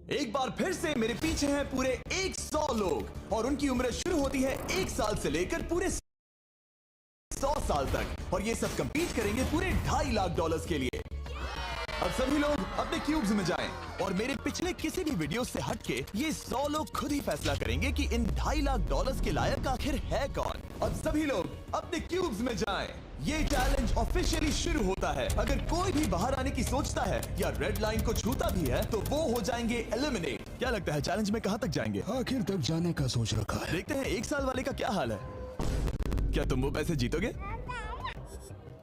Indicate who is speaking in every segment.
Speaker 1: एक बार फिर से मेरे पीछे हैं पूरे 100 लोग और उनकी उम्र शुरू होती है 1 साल से लेकर पूरे 100 साल तक और ये सब कंपीट करेंगे पूरे $2.5 लाख के लिए। अब सभी लोग अपने क्यूब्स में जाएं और मेरे पिछले किसी भी वीडियो से हटके ये 100 लोग खुद ही फैसला करेंगे कि इन $2.5 लाख के लायक आखिर है कौन। अब सभी लोग अपने क्यूब्स में जाएं। ये चैलेंज ऑफिशियली शुरू होता है। अगर कोई भी बाहर आने की सोचता है या रेड लाइन को छूता भी है तो वो हो जाएंगे एलिमिनेट। क्या लगता है चैलेंज में कहां तक जाएंगे?
Speaker 2: आखिर तक जाने का सोच रखा है।
Speaker 1: देखते हैं 1 साल वाले का क्या हाल है। क्या तुम वो पैसे जीतोगे?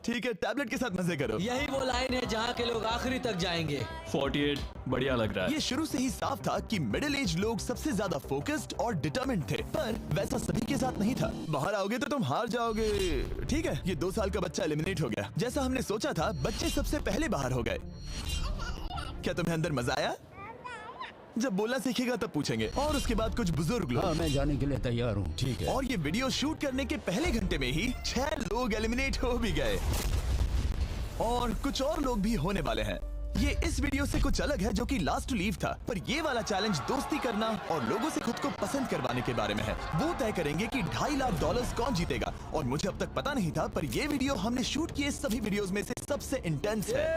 Speaker 1: ठीक है, टैबलेट के साथ मजे करो।
Speaker 3: यही वो लाइन है जहाँ के लोग आखिरी तक जाएंगे।
Speaker 4: 48 बढ़िया लग रहा है।
Speaker 1: ये शुरू से ही साफ था कि मिडिल एज लोग सबसे ज्यादा फोकस्ड और डिटरमिन्ड थे, पर वैसा सभी के साथ नहीं था। बाहर आओगे तो तुम हार जाओगे। ठीक है, ये 2 साल का बच्चा एलिमिनेट हो गया। जैसा हमने सोचा था, बच्चे सबसे पहले बाहर हो गए। क्या तुम्हें अंदर मजा आया? जब बोलना सीखेगा तब पूछेंगे। और उसके बाद कुछ बुजुर्ग लोग।
Speaker 2: हाँ, मैं जाने के लिए तैयार हूँ। ठीक है।
Speaker 1: और ये वीडियो शूट करने के पहले घंटे में ही 6 लोग एलिमिनेट हो भी गए और कुछ और लोग भी होने वाले हैं। ये इस वीडियो से कुछ अलग है जो कि लास्ट टू लीव था, पर ये वाला चैलेंज दोस्ती करना और लोगों से खुद को पसंद करवाने के बारे में है। वो तय करेंगे कि $2.5 लाख कौन जीतेगा और मुझे अब तक पता नहीं था, पर ये वीडियो हमने शूट किए सभी वीडियोस में से सबसे इंटेंस है।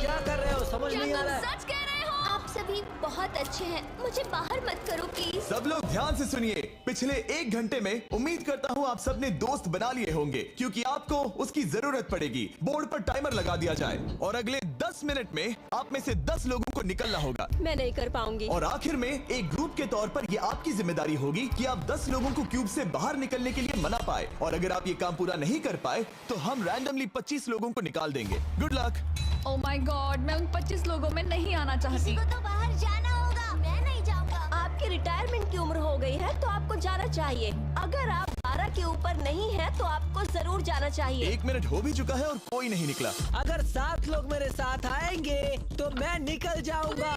Speaker 3: क्या कर रहे हो? समझ नहीं आ रहा है।
Speaker 5: सच कह रहे हो? आप सभी बहुत अच्छे हैं, मुझे बाहर मत करो प्लीज।
Speaker 1: सब लोग ध्यान से सुनिए। पिछले 1 घंटे में उम्मीद करता हूँ आप सबने दोस्त बना लिए होंगे, क्योंकि आपको उसकी जरूरत पड़ेगी। बोर्ड पर टाइमर लगा दिया जाए और अगले 10 मिनट में आप में से 10 लोगों को निकलना होगा।
Speaker 5: मैं नहीं कर पाऊंगी।
Speaker 1: और आखिर में एक ग्रुप के तौर पर ये आपकी जिम्मेदारी होगी कि आप 10 लोगों को क्यूब से बाहर निकलने के लिए मना पाए। और अगर आप ये काम पूरा नहीं कर पाए तो हम रैंडमली 25 लोगों को निकाल देंगे। Good luck.
Speaker 6: Oh my God, मैं उन 25 लोगों में नहीं आना चाहती।
Speaker 5: किसी को तो बाहर जाना होगा। मैं नहीं जाऊंगा। आपकी रिटायरमेंट की उम्र हो गई है तो आपको जाना चाहिए। अगर आप 12 के ऊपर नहीं है तो आपको जरूर जाना चाहिए।
Speaker 1: 1 मिनट हो भी चुका है और कोई नहीं निकला।
Speaker 3: अगर 7 लोग मेरे साथ आएंगे तो मैं निकल जाऊंगा।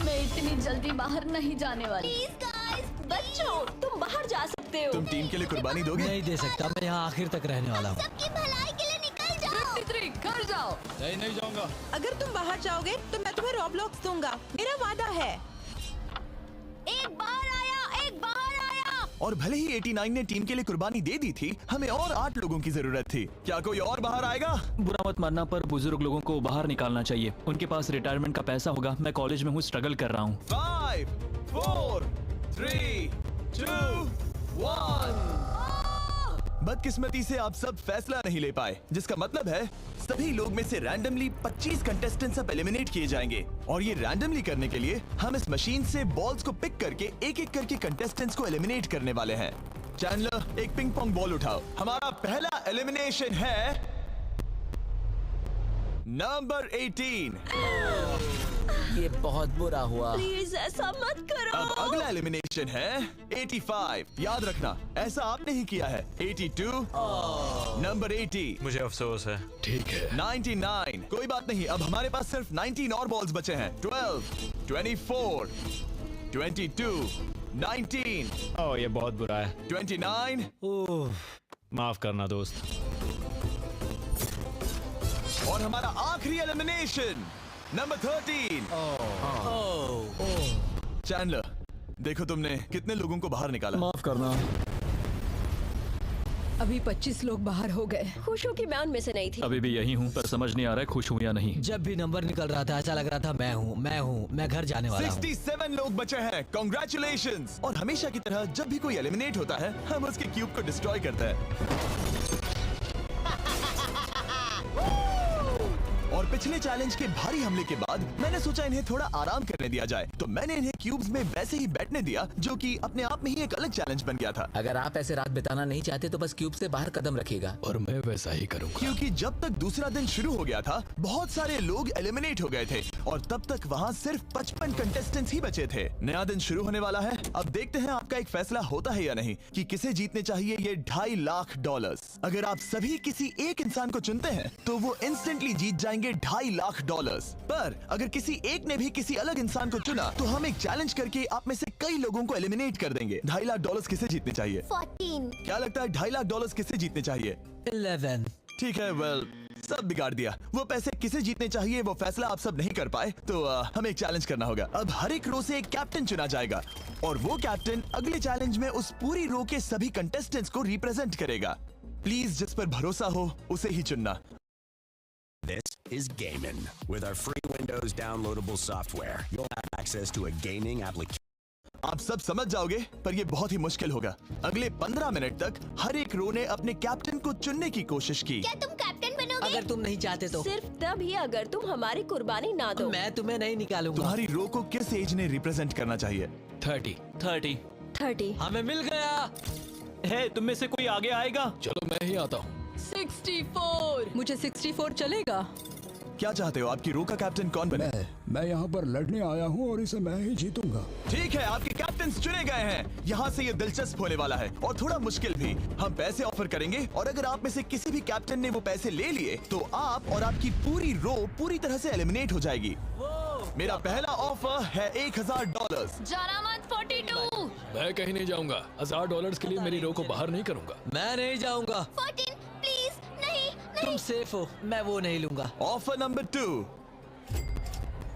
Speaker 6: मैं इतनी जल्दी बाहर नहीं जाने वाली।
Speaker 5: प्लीज गाइस, बच्चों तुम बाहर जा सकते हो।
Speaker 1: तुम टीम के लिए कुर्बानी दोगे?
Speaker 3: नहीं दे सकता, मैं यहाँ आखिर तक रहने वाला हूँ।
Speaker 5: सबकी भलाई के लिए निकल जाओ।
Speaker 6: 53 घर जाओ।
Speaker 4: नहीं जाऊंगा।
Speaker 7: अगर तुम बाहर जाओगे तो मैं तुम्हें रॉब्लॉक्स दूंगा, मेरा वादा है।
Speaker 5: एक बाहर आया, एक बाहर आया।
Speaker 1: और भले ही 89 ने टीम के लिए कुर्बानी दे दी थी, हमें और 8 लोगों की जरूरत थी। क्या कोई और बाहर आएगा?
Speaker 4: बुरा मत मानना, पर बुजुर्ग लोगों को बाहर निकालना चाहिए। उनके पास रिटायरमेंट का पैसा होगा। मैं कॉलेज में हूँ, स्ट्रगल कर रहा हूँ।
Speaker 1: 5, 4, 3, 2, 1। बदकिस्मती से आप सब फैसला नहीं ले पाए, जिसका मतलब है सभी लोग में से रैंडमली 25 कंटेस्टेंट्स अब एलिमिनेट किए जाएंगे। और ये रैंडमली करने के लिए हम इस मशीन से बॉल्स को पिक करके एक एक करके कंटेस्टेंट्स को एलिमिनेट करने वाले हैं। चैंडलर, एक पिंग पोंग बॉल उठाओ। हमारा पहला एलिमिनेशन है नंबर 18।
Speaker 3: ये बहुत बुरा हुआ।
Speaker 5: प्लीज ऐसा मत करो।
Speaker 1: अब अगला एलिमिनेशन है 85। याद रखना, ऐसा आपने ही किया है। 82, नंबर 80,
Speaker 8: मुझे अफसोस है।
Speaker 2: ठीक है।
Speaker 1: 99, कोई बात नहीं, अब हमारे पास सिर्फ 19 और बॉल्स बचे हैं। 12, 24, 22, 19,
Speaker 8: ओह, ये बहुत बुरा है।
Speaker 1: 29,
Speaker 8: माफ करना दोस्त।
Speaker 1: और हमारा आखिरी एलिमिनेशन नंबर 13। चैंडलर, देखो तुमने कितने लोगों को बाहर निकाला।
Speaker 4: माफ करना।
Speaker 6: अभी 25 लोग बाहर हो गए।
Speaker 5: खुश हूँ कि मैं उनमें से नहीं थी।
Speaker 4: अभी भी यही हूँ, पर समझ नहीं आ रहा है खुश हूँ या नहीं।
Speaker 3: जब भी नंबर निकल रहा था ऐसा लग रहा था मैं घर जाने वाला हूँ।
Speaker 1: 67 लोग बचे हैं। कॉन्ग्रेचुलेशंस। और हमेशा की तरह जब भी कोई एलिमिनेट होता है, हम उसके क्यूब को डिस्ट्रॉय करते हैं। और पिछले चैलेंज के भारी हमले के बाद मैंने सोचा इन्हें थोड़ा आराम करने दिया जाए, तो मैंने इन्हें क्यूब्स में वैसे ही बैठने दिया, जो कि अपने आप में ही एक अलग चैलेंज बन गया था।
Speaker 9: अगर आप ऐसे रात बिताना नहीं चाहते तो बस क्यूब से बाहर कदम रखिएगा।
Speaker 2: और मैं वैसा ही करूँगा।
Speaker 1: क्योंकि जब तक दूसरा दिन शुरू हो गया था, बहुत सारे लोग एलिमिनेट हो गए थे और तब तक वहाँ सिर्फ 55 कंटेस्टेंट्स ही बचे थे। नया दिन शुरू होने वाला है। अब देखते हैं आपका एक फैसला होता है या नहीं कि किसे जीतने चाहिए ये $2.5 लाख। अगर आप सभी किसी एक इंसान को चुनते हैं तो वो इंस्टेंटली जीत जाएंगे $2.5 लाख। पर अगर किसी एक ने भी किसी अलग इंसान को चुना तो हम एक चैलेंज करके आप में से कई लोगों को एलिमिनेट कर देंगे। $2.5 लाख किसे जीतने चाहिए?
Speaker 5: 14।
Speaker 1: क्या लगता है $2.5 लाख किसे जीतने चाहिए?
Speaker 3: 11।
Speaker 1: ठीक है, वेल सब बिगाड़ दिया। वो पैसे किसे जीतने चाहिए वो फैसला आप सब नहीं कर पाए, तो हमें एक चैलेंज करना होगा। अब हर एक रो से एक कैप्टन चुना जाएगा और वो कैप्टन अगले चैलेंज में उस पूरी रो के सभी कंटेस्टेंट्स को रिप्रेजेंट करेगा। प्लीज जिस पर भरोसा हो उसे ही चुनना।
Speaker 10: This is Gaimin. With our free Windows downloadable software, you'll have access to a gaming application.
Speaker 1: आप सब समझ जाओगे, पर ये बहुत ही मुश्किल होगा। अगले 15 मिनट तक हर एक रो ने अपने कैप्टन को चुनने की कोशिश की।
Speaker 5: क्या तुम कैप्टन बनोगे?
Speaker 3: अगर तुम नहीं चाहते तो
Speaker 5: सिर्फ तभी अगर तुम हमारी कुर्बानी ना दो।
Speaker 3: मैं तुम्हें नहीं निकालूंगा।
Speaker 1: तुम्हारी रो को किस एज ने रिप्रेजेंट करना चाहिए?
Speaker 4: 30।
Speaker 3: हमें मिल गया।
Speaker 4: है तुम में से कोई आगे आएगा?
Speaker 2: चलो मैं ही आता हूँ।
Speaker 6: 64।
Speaker 7: मुझे 64 चलेगा।
Speaker 1: क्या चाहते हो, आपकी रो का कैप्टन कौन बने?
Speaker 2: मैं यहाँ पर लड़ने आया हूँ और इसे मैं ही जीतूंगा।
Speaker 1: ठीक है, आपके कैप्टन चुने गए हैं। यहाँ से ये दिलचस्प होने वाला है और थोड़ा मुश्किल भी। हम पैसे ऑफर करेंगे और अगर आप में से किसी भी कैप्टन ने वो पैसे ले लिए तो आप और आपकी पूरी रो पूरी तरह से एलिमिनेट हो जाएगी। मेरा पहला ऑफर है $1000।
Speaker 6: जाना मत 42।
Speaker 2: मैं कहीं नहीं जाऊंगा। $1000 के लिए मेरी रो को बाहर नहीं करूंगा।
Speaker 3: मैं नहीं जाऊंगा।
Speaker 5: 14 प्लीज नहीं
Speaker 3: तुम सेफ हो, मैं वो नहीं लूंगा।
Speaker 1: Offer number 2,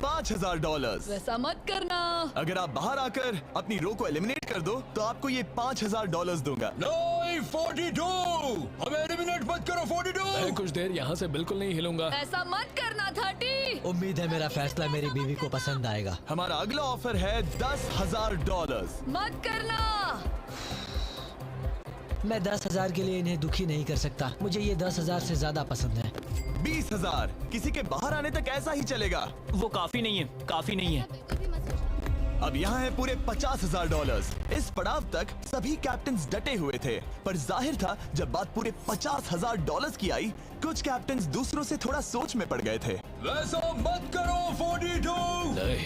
Speaker 1: $5000।
Speaker 6: वैसा मत करना।
Speaker 1: अगर आप बाहर आकर अपनी रो को एलिमिनेट कर दो तो आपको ये $5000 दूंगा।
Speaker 2: नहीं, 42। हमें एलिमिनेट मत करो। 42। मैं कुछ देर यहाँ से बिल्कुल नहीं हिलूंगा।
Speaker 6: ऐसा मत करना 30।
Speaker 3: उम्मीद है मेरा फैसला मेरी बीवी को पसंद आएगा।
Speaker 1: हमारा अगला ऑफर है $10,000।
Speaker 6: मत करना।
Speaker 3: मैं 10,000 के लिए इन्हें दुखी नहीं कर सकता। मुझे ये 10,000 से ज्यादा पसंद है।
Speaker 1: 20,000। किसी के बाहर आने तक ऐसा ही चलेगा।
Speaker 4: वो काफी नहीं है, काफी नहीं है।
Speaker 1: अब यहाँ है पूरे $50,000। इस पड़ाव तक सभी कैप्टन्स डटे हुए थे, पर जाहिर था जब बात पूरे $50,000 की आई, कुछ कैप्टन्स दूसरों से थोड़ा सोच में पड़ गए थे।
Speaker 2: वैसा मत करो 42। नहीं।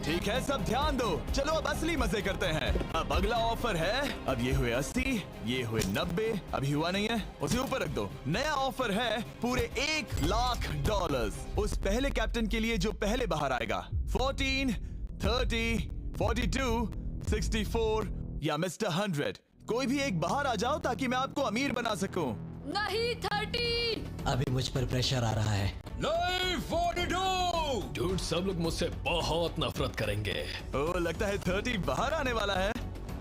Speaker 1: ठीक है, सब ध्यान दो। चलो अब असली मजे करते हैं। अब अगला ऑफर है, अब ये हुए 80, ये हुए 90, अभी हुआ नहीं है, उसे ऊपर रख दो। नया ऑफर है पूरे $1,00,000 उस पहले कैप्टन के लिए जो पहले बाहर आएगा। 14, 30, 42, 64 या मिस्टर 100। कोई भी एक बाहर आ जाओ ताकि मैं आपको अमीर बना सकूं।
Speaker 6: नहीं 30।
Speaker 3: अभी मुझ पर प्रेशर आ रहा है।
Speaker 2: नहीं, 42। डूड, सब लोग मुझसे बहुत नफरत करेंगे।
Speaker 1: ओ, लगता है 30 बाहर आने वाला है।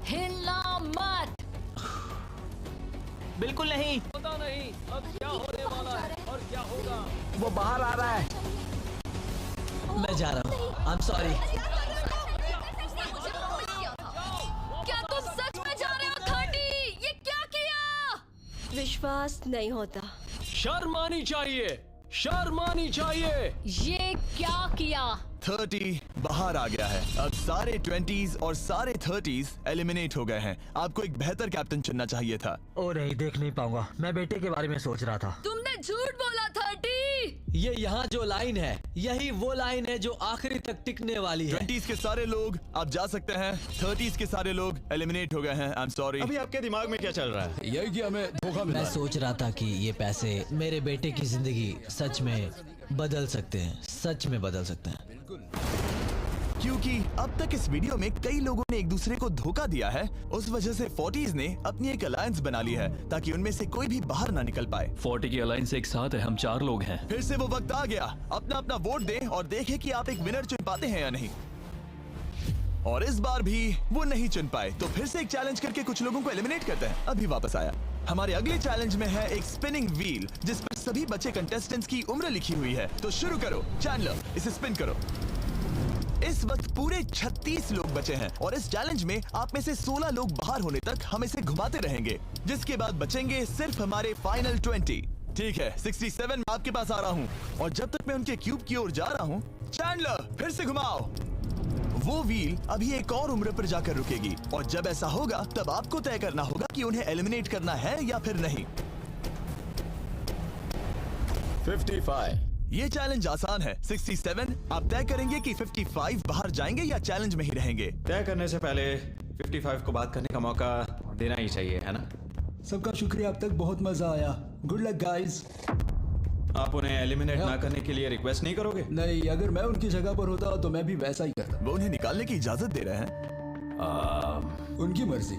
Speaker 6: हिलना मत।
Speaker 4: बिल्कुल नहीं।
Speaker 3: पता नहीं अब क्या होने वाला है और क्या होगा। वो बाहर आ रहा है। मैं जा रहा हूँ। आई एम सॉरी।
Speaker 6: क्या तुम सच में जा रहे हो 30? ये क्या किया?
Speaker 5: विश्वास नहीं होता।
Speaker 2: शर्म आनी चाहिए, शर्म आनी चाहिए।
Speaker 6: ये क्या किया?
Speaker 1: 30 बाहर आ गया है। अब सारे 20s और सारे 30s एलिमिनेट हो गए हैं। आपको एक बेहतर कैप्टन चुनना चाहिए था।
Speaker 3: ओ नहीं, देख नहीं पाऊंगा। मैं बेटे के बारे में सोच रहा था।
Speaker 6: तुमने झूठ बोला 30।
Speaker 3: ये यहाँ जो लाइन है, यही वो लाइन है जो आखिरी तक टिकने वाली है।
Speaker 1: 20s के सारे लोग आप जा सकते हैं। 30s के सारे लोग एलिमिनेट हो गए हैं। आई एम सॉरी।
Speaker 8: अभी आपके दिमाग में क्या चल रहा है?
Speaker 2: यही कि हमें धोखा मिला
Speaker 3: मैं
Speaker 2: है।
Speaker 3: सोच रहा था कि ये पैसे मेरे बेटे की जिंदगी सच में बदल सकते हैं, सच में बदल सकते हैं।
Speaker 1: क्योंकि अब तक इस वीडियो में कई लोगों ने एक दूसरे को धोखा दिया है, उस वजह से 40s ने अपनी एक अलायंस बना ली है ताकि उनमें से कोई भी बाहर ना निकल पाए।
Speaker 4: 40 की अलायंस एक साथ है, हम 4 लोग हैं।
Speaker 1: फिर से वो वक्त आ गया। अपना अपना वोट दें और देखें कि आप एक विनर चुन पाते हैं या नहीं। और इस बार भी वो नहीं चुन पाए, तो फिर से एक चैलेंज करके कुछ लोगों को एलिमिनेट करते हैं। अभी वापस आया। हमारे अगले चैलेंज में है एक स्पिनिंग व्हील जिस पर सभी बचे कंटेस्टेंट्स की उम्र लिखी हुई है। तो शुरू करो चैंडलर, इसे स्पिन करो। इस वक्त पूरे 36 लोग बचे हैं और इस चैलेंज में आप में से 16 लोग बाहर होने तक हम इसे घुमाते रहेंगे, जिसके बाद बचेंगे सिर्फ हमारे फाइनल 20। ठीक है, 67 मैं आपके पास आ रहा हूँ और जब तक मैं उनके क्यूब की ओर जा रहा हूँ, चैंडलर फिर से घुमाओ। वो व्हील अभी एक और उम्र पर जाकर रुकेगी और जब ऐसा होगा तब आपको तय करना होगा कि उन्हें एलिमिनेट करना है या फिर नहीं।
Speaker 2: 55।
Speaker 1: ये चैलेंज आसान है। 67 आप तय करेंगे कि 55 बाहर जाएंगे या चैलेंज में ही रहेंगे।
Speaker 8: तय करने से पहले 55 को बात करने का मौका देना ही चाहिए, है ना?
Speaker 2: सबका शुक्रिया, अब तक बहुत मजा आया। Good luck guys.
Speaker 8: आप उन्हें एलिमिनेट ना करने के लिए रिक्वेस्ट नहीं करोगे?
Speaker 2: नहीं, अगर मैं उनकी जगह पर होता तो मैं भी वैसा ही करता।
Speaker 1: वो उन्हें निकालने की इजाजत दे रहे हैं।
Speaker 2: उनकी मर्जी।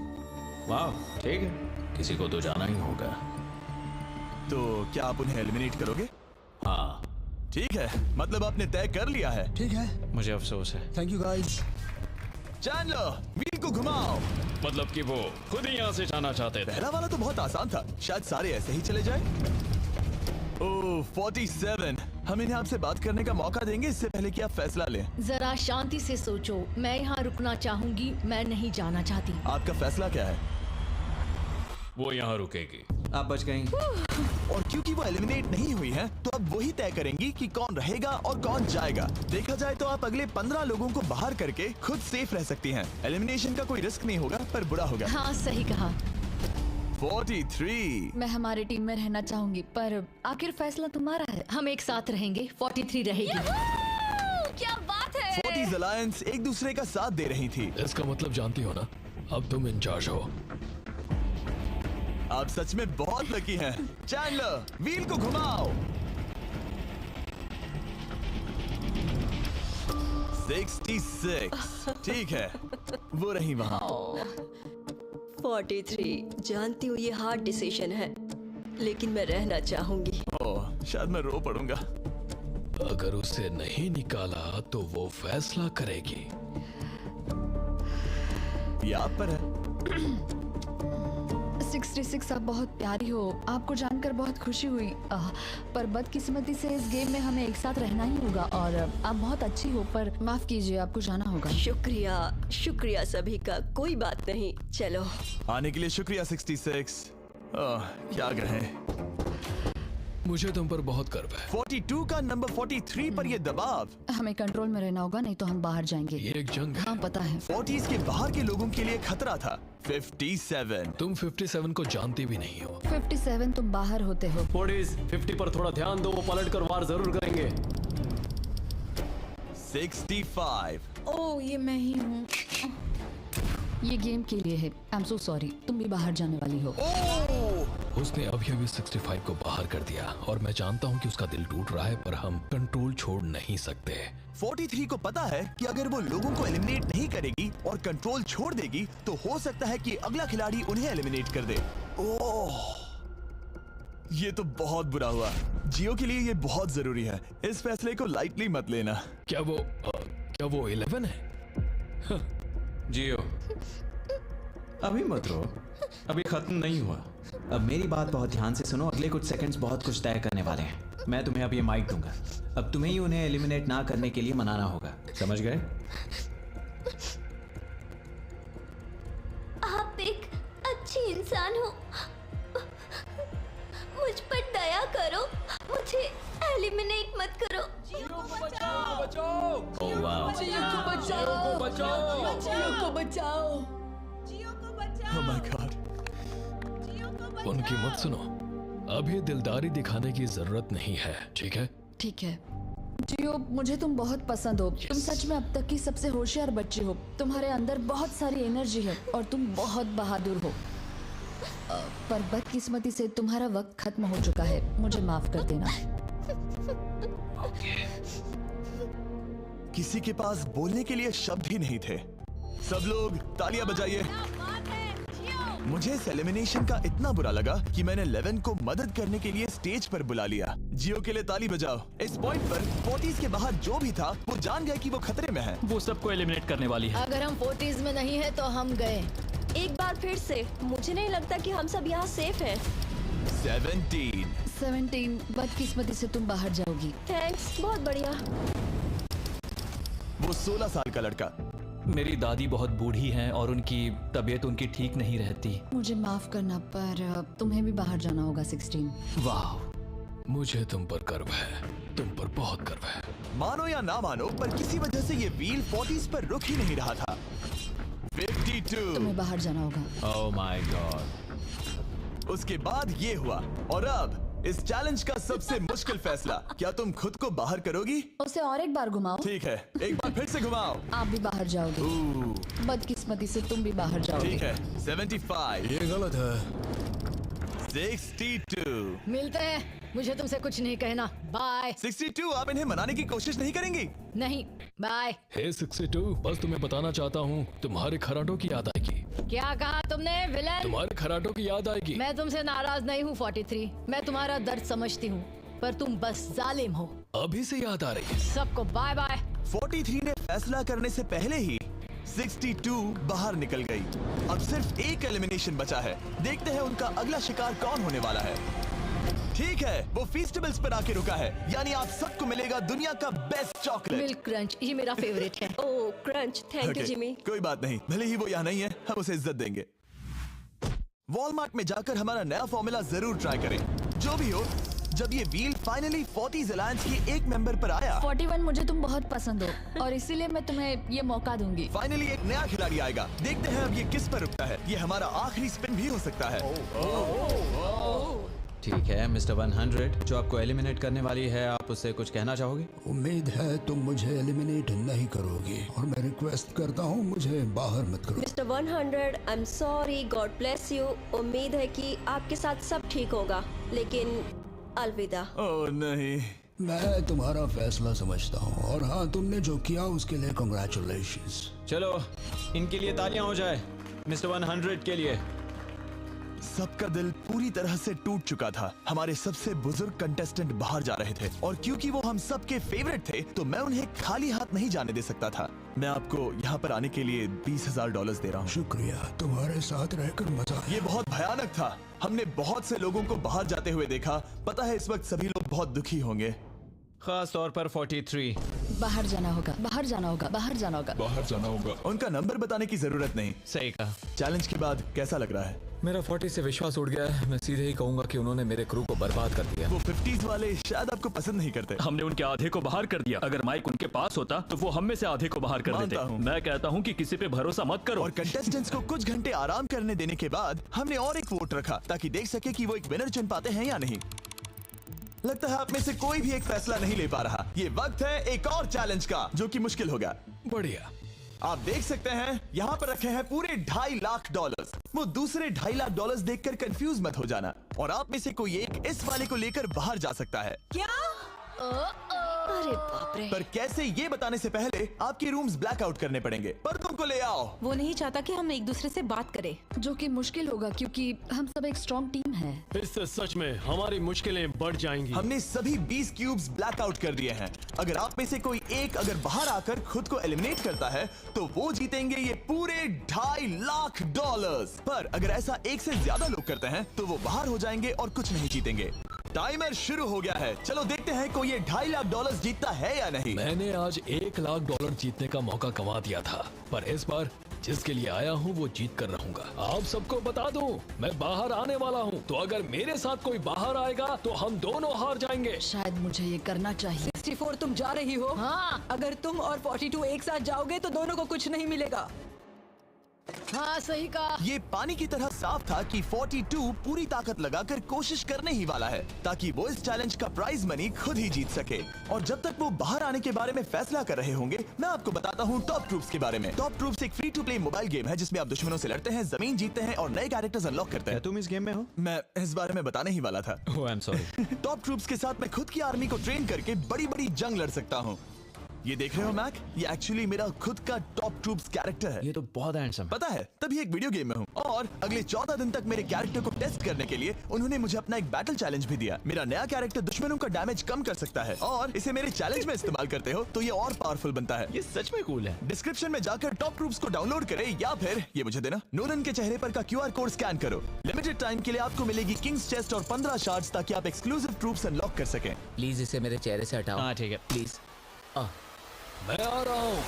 Speaker 8: वाह, ठीक है।
Speaker 9: किसी को तो जाना ही होगा।
Speaker 1: तो क्या आप उन्हें एलिमिनेट करोगे?
Speaker 2: हाँ।
Speaker 1: ठीक है, मतलब आपने तय कर लिया है।
Speaker 11: ठीक है,
Speaker 8: मुझे अफसोस है।
Speaker 11: Thank you guys.
Speaker 1: Chandler, wheel को घुमाओ।
Speaker 2: मतलब कि वो खुद ही यहाँ से जाना चाहते थे।
Speaker 1: पहला वाला तो बहुत आसान था, शायद सारे ऐसे ही चले जाए। ओह 47, हम इन्हें आपसे बात करने का मौका देंगे इससे पहले कि आप फैसला लें।
Speaker 6: जरा शांति से सोचो, मैं यहाँ रुकना चाहूंगी, मैं नहीं जाना चाहती।
Speaker 1: आपका फैसला क्या है?
Speaker 2: वो यहाँ रुकेगी।
Speaker 8: आप बच गई।
Speaker 1: और क्योंकि वो एलिमिनेट नहीं हुई है, तो अब वही तय करेंगी कि कौन रहेगा और कौन जाएगा। देखा जाए तो आप अगले 15 लोगों को बाहर करके खुद सेफ रह सकती हैं। एलिमिनेशन का कोई रिस्क नहीं होगा, पर बुरा होगा।
Speaker 6: हाँ सही कहा।
Speaker 1: 43।
Speaker 6: मैं हमारे टीम में रहना चाहूंगी, पर आखिर फैसला तुम्हारा है। हम एक साथ रहेंगे। 43 रहेगी। क्या बात है।
Speaker 1: 40s अलायंस एक दूसरे का साथ दे रही थी।
Speaker 2: इसका मतलब जानती हो ना, अब तुम इंचार्ज हो।
Speaker 1: आप सच में बहुत लकी हैं। चैंडलर, व्हील को घुमाओ। 66। ठीक है, वो रही वहाँ।
Speaker 5: 43, जानती हूँ ये हार्ड डिसीजन है, लेकिन मैं रहना चाहूंगी।
Speaker 1: ओह, शायद मैं रो पड़ूंगा।
Speaker 2: अगर उसे नहीं निकाला तो वो फैसला करेगी।
Speaker 1: ये आप पर है।
Speaker 6: 66, आप बहुत प्यारी हो। आपको जानकर बहुत खुशी हुई, पर बदकिस्मती से इस गेम में हमें एक साथ रहना ही होगा। और आप बहुत अच्छी हो, पर माफ कीजिए, आपको जाना होगा।
Speaker 5: शुक्रिया, शुक्रिया सभी का। कोई बात नहीं, चलो।
Speaker 1: आने के लिए शुक्रिया 66। क्या कहें।
Speaker 2: मुझे तुम पर बहुत गर्व है।
Speaker 1: 42 का नंबर 43 पर ये दबाव।
Speaker 6: हमें कंट्रोल में रहना होगा, नहीं तो हम बाहर जाएंगे।
Speaker 2: ये एक जंग है।
Speaker 6: हाँ पता है।
Speaker 1: 40s के बाहर के लोगों के लिए खतरा था। 57।
Speaker 2: तुम 57 को जानती भी नहीं हो।
Speaker 6: 57 तुम बाहर होते हो।
Speaker 12: 50 पर थोड़ा ध्यान दो, वो पलट कर वार जरूर करेंगे।
Speaker 1: 65।
Speaker 6: ओह ये मैं ही हूँ। ये गेम के लिए है। आई एम सो सॉरी, तुम भी बाहर जाने वाली हो।
Speaker 2: उसने अभी 65 को बाहर कर दिया और मैं जानता हूँ कि उसका दिल टूट रहा है, पर हम कंट्रोल छोड़ नहीं सकते।
Speaker 1: 43 को पता है कि अगर वो लोगों को एलिमिनेट नहीं करेगी और कंट्रोल छोड़ देगी, तो हो सकता है कि अगला खिलाड़ी उन्हें एलिमिनेट कर दे। ओह, ये तो बहुत बुरा हुआ। जियो के लिए ये बहुत जरूरी है। इस फैसले को लाइटली मत लेना।
Speaker 2: क्या वो 11 है?
Speaker 8: जियो, अभी मत रो, अभी खत्म नहीं हुआ। अब मेरी बात बहुत ध्यान से सुनो। अगले कुछ सेकंड्स बहुत कुछ तय करने वाले हैं। मैं तुम्हें अब ये माइक दूंगा। अब तुम्हें ही उन्हें एलिमिनेट ना करने के लिए मनाना होगा, समझ गए?
Speaker 5: आप एक अच्छी इंसान हो, मुझ पर दया करो, मुझे एलिमिनेट मत करो।
Speaker 12: जियो को बचाओ, बचाओ।
Speaker 2: ओह वाह।
Speaker 6: जियो को बचाओ,
Speaker 12: जियो को बचाओ,
Speaker 6: जियो को बचाओ,
Speaker 7: जियो को बचाओ।
Speaker 1: Oh my God।
Speaker 7: जियो को बचाओ।
Speaker 2: उनकी मत सुनो, अभी दिलदारी दिखाने की जरूरत नहीं है, ठीक है?
Speaker 6: ठीक है। जियो, मुझे तुम बहुत पसंद हो। तुम सच में अब तक की सबसे होशियार बच्ची हो। तुम्हारे अंदर बहुत सारी एनर्जी है और तुम बहुत बहादुर हो। पर बदकिस्मती से तुम्हारा वक्त खत्म हो चुका है। मुझे माफ कर देना।
Speaker 1: किसी के पास बोलने के लिए शब्द ही नहीं थे। सब लोग तालियां बजाइए। मुझे इस एलिमिनेशन का इतना बुरा लगा कि मैंने 11 को मदद करने के लिए स्टेज पर बुला लिया। जियो के लिए ताली बजाओ। इस पॉइंट पर 40s के बाहर जो भी था वो जान गया कि वो खतरे में है।
Speaker 4: वो सबको एलिमिनेट करने वाली है।
Speaker 6: अगर हम 40s में नहीं है तो हम गए।
Speaker 5: एक बार फिर से, मुझे नहीं लगता कि हम सब यहाँ सेफ हैं।
Speaker 1: 17।
Speaker 6: बदकिस्मती से तुम बाहर जाओगी।
Speaker 5: थैंक्स, बहुत बढ़िया।
Speaker 1: वो 16 साल का लड़का।
Speaker 4: मेरी दादी बहुत बूढ़ी हैं और उनकी तबीयत उनकी ठीक नहीं रहती।
Speaker 6: मुझे माफ करना, पर तुम्हें भी बाहर जाना होगा। 16।
Speaker 2: वाह, मुझे तुम पर गर्व है, तुम पर बहुत गर्व है।
Speaker 1: मानो या ना मानो, पर किसी वजह से ये व्हील 40s पर रुक ही नहीं रहा था। 52।
Speaker 6: तुम्हें बाहर जाना होगा।
Speaker 8: ओह माय गॉड।
Speaker 1: उसके बाद ये हुआ, और अब इस चैलेंज का सबसे मुश्किल फैसला। क्या तुम खुद को बाहर करोगी?
Speaker 6: उसे और एक बार घुमाओ।
Speaker 1: ठीक है, एक बार फिर से घुमाओ।
Speaker 6: आप भी बाहर जाओगे। बदकिस्मती से तुम भी बाहर जाओगे।
Speaker 1: ठीक है। 75।
Speaker 2: ये गलत है।
Speaker 1: 62।
Speaker 6: मिलते हैं।
Speaker 11: मुझे तुमसे कुछ नहीं कहना। बाय।
Speaker 1: 62, आप इन्हें मनाने की कोशिश नहीं करेंगी?
Speaker 11: नहीं, बाय।
Speaker 2: हे 62, बस तुम्हें बताना चाहता हूँ तुम्हारे खराटों की याद आएगी।
Speaker 11: क्या कहा तुमने विलन?
Speaker 2: तुम्हारे खराटों की याद आएगी।
Speaker 11: मैं तुमसे नाराज नहीं हूँ 43, मैं तुम्हारा दर्द समझती हूँ, पर तुम बस जालिम हो।
Speaker 2: अभी से याद आ रही है।
Speaker 11: सबको बाय बाय।
Speaker 1: 43 ने फैसला करने से पहले ही 62 बाहर निकल गई। अब सिर्फ एक एलिमिनेशन बचा है। देखते हैं उनका अगला शिकार कौन होने वाला है। ठीक है, वो फीस्टेबल्स पर आके रुका है, यानी आप सबको मिलेगा दुनिया का बेस्ट चॉकलेट।
Speaker 11: मिल्क क्रंच, ये मेरा फेवरेट है।
Speaker 5: ओह क्रंच, थैंक यू जिमी।
Speaker 1: कोई बात नहीं, भले ही वो यहाँ नहीं है, हम उसे इज्जत देंगे। वॉलमार्ट में जाकर हमारा नया फॉर्मूला जरूर ट्राई करें। जो भी हो, जब ये व्हील फाइनली 40s अलायंस की एक मेंबर पर आया।
Speaker 6: 41, मुझे तुम बहुत पसंद हो और इसीलिए मैं तुम्हें ये मौका दूंगी।
Speaker 1: फाइनली एक नया खिलाड़ी आएगा। देखते हैं अब ये किस पर रुकता है। ये हमारा आखिरी स्पिन भी हो सकता है।
Speaker 8: ठीक है मिस्टर 100, जो आपको एलिमिनेट करने वाली है, आप उससे कुछ कहना चाहोगे?
Speaker 13: उम्मीद है तुम मुझे एलिमिनेट नहीं करोगे और मैं रिक्वेस्ट करता हूँ मुझे बाहर मत करो।
Speaker 5: Mister 100, I am sorry, God bless you. उम्मीद है कि आपके साथ सब ठीक होगा, लेकिन अलविदा।
Speaker 1: ओह नहीं,
Speaker 13: मैं तुम्हारा फैसला समझता हूँ और हाँ, तुमने जो किया उसके लिए कांग्रेचुलेशंस।
Speaker 8: चलो इनके लिए तालियां हो जाए, मिस्टर 100 के लिए।
Speaker 1: सबका दिल पूरी तरह से टूट चुका था। हमारे सबसे बुजुर्ग कंटेस्टेंट बाहर जा रहे थे और क्योंकि वो हम सबके फेवरेट थे तो मैं उन्हें खाली हाथ नहीं जाने दे सकता था। मैं आपको यहाँ पर आने के लिए $20,000 दे रहा हूँ।
Speaker 13: शुक्रिया, तुम्हारे साथ रहकर मजा।
Speaker 1: ये बहुत भयानक था। हमने बहुत से लोगों को बाहर जाते हुए देखा। पता है इस वक्त सभी लोग बहुत दुखी होंगे,
Speaker 8: खास तौर पर 43।
Speaker 6: बाहर जाना होगा, बाहर जाना होगा, बाहर जाना होगा,
Speaker 2: बाहर जाना होगा।
Speaker 1: उनका नंबर बताने की जरूरत नहीं।
Speaker 8: सही कहा।
Speaker 1: चैलेंज के बाद कैसा लग रहा है?
Speaker 9: मेरा 40 से विश्वास उड़ गया है। मैं सीधे ही कहूंगा कि उन्होंने मेरे क्रू को बर्बाद कर दिया।
Speaker 1: वो 50s वाले शायद आपको पसंद नहीं करते।
Speaker 4: हमने उनके आधे को बाहर कर दिया। अगर माइक उनके पास होता तो वो हम में से आधे को बाहर कर देते। मैं कहता हूँ कि किसी पे भरोसा मत करो।
Speaker 1: और कंटेस्टेंट्स को कुछ घंटे आराम करने देने के बाद हमने और एक वोट रखा ताकि देख सके कि वो एक विनर चुन पाते हैं या नहीं। लगता है आप में से कोई भी एक फैसला नहीं ले पा रहा। ये वक्त है एक और चैलेंज का, जो कि मुश्किल होगा।
Speaker 2: बढ़िया।
Speaker 1: आप देख सकते हैं यहाँ पर रखे हैं पूरे $2.5 लाख। वो दूसरे $2.5 लाख देखकर कंफ्यूज मत हो जाना। और आप में से कोई एक इस वाले को लेकर बाहर जा सकता है।
Speaker 7: क्या?
Speaker 5: अरे बाप रे।
Speaker 1: पर कैसे, ये बताने से पहले आपके रूम्स ब्लैकआउट करने पड़ेंगे। पर तुमको ले आओ।
Speaker 7: वो नहीं चाहता कि हम एक दूसरे से बात करें,
Speaker 6: जो कि मुश्किल होगा क्योंकि हम सब एक स्ट्रॉन्ग टीम है।
Speaker 12: इससे सच में हमारी मुश्किलें बढ़ जाएंगी।
Speaker 1: हमने सभी 20 क्यूब्स ब्लैकआउट कर दिए हैं। अगर आप में से कोई एक अगर बाहर आकर खुद को एलिमिनेट करता है तो वो जीतेंगे ये पूरे $2.5 लाख। पर अगर ऐसा एक से ज्यादा लोग करते हैं तो वो बाहर हो जाएंगे और कुछ नहीं जीतेंगे। टाइमर शुरू हो गया है। चलो देखते हैं कोई ये $2.5 लाख जीतता है या नहीं।
Speaker 2: मैंने आज $1 लाख जीतने का मौका गंवा दिया था, पर इस बार जिसके लिए आया हूँ वो जीत कर रहूंगा। आप सबको बता दूं, मैं बाहर आने वाला हूँ, तो अगर मेरे साथ कोई बाहर आएगा तो हम दोनों हार जाएंगे।
Speaker 6: शायद मुझे ये करना चाहिए।
Speaker 7: 64 तुम जा रही हो? हाँ। अगर तुम और 42 एक साथ जाओगे तो दोनों को कुछ नहीं मिलेगा।
Speaker 11: हाँ सही कहा।
Speaker 1: ये पानी की तरह साफ था कि 42 पूरी ताकत लगाकर कोशिश करने ही वाला है ताकि वो इस चैलेंज का प्राइज मनी खुद ही जीत सके। और जब तक वो बाहर आने के बारे में फैसला कर रहे होंगे, मैं आपको बताता हूँ टॉप ट्रूप्स के बारे में। टॉप ट्रूप्स एक free to play mobile game है जिसमें आप दुश्मनों से लड़ते हैं, जमीन जीतते हैं और नए कैरेक्टर्स अनलॉक करते हैं।
Speaker 8: तुम इस गेम में हो?
Speaker 1: मैं इस बारे में बताने ही वाला था।
Speaker 8: Oh I am sorry.
Speaker 1: Top troops के साथ मैं खुद की आर्मी को ट्रेन करके बड़ी बड़ी जंग लड़ सकता हूँ। ये देख रहे हो मैक, ये एक्चुअली मेरा खुद का टॉप ट्रूप्स कैरेक्टर है।
Speaker 8: ये तो बहुत हैंडसम।
Speaker 1: पता है, तभी एक वीडियो गेम में हूँ। और अगले 14 दिन तक मेरे कैरेक्टर को टेस्ट करने के लिए उन्होंने मुझे अपना एक बैटल चैलेंज भी दिया। मेरा नया कैरेक्टर दुश्मनों का डैमेज कम कर सकता है और इसे मेरे चैलेंज में इस्तेमाल करते हो तो ये और पावरफुल बनता है।
Speaker 8: ये सच में कूल है।
Speaker 1: डिस्क्रिप्शन में जाकर टॉप ट्रूप्स को डाउनलोड करें या फिर ये मुझे देना, नोलन के चेहरे पर का QR कोड स्कैन करो। लिमिटेड टाइम के लिए आपको मिलेगी किंग्स चेस्ट और 15 शार्ड्स ताकि आप एक्सक्लूसिव ट्रूप्स अनलॉक कर सकें।
Speaker 9: प्लीज इसे मेरे चेहरे से हटाओ।
Speaker 8: हाँ ठीक है।
Speaker 9: प्लीज।
Speaker 2: मैं आ रहा हूँ।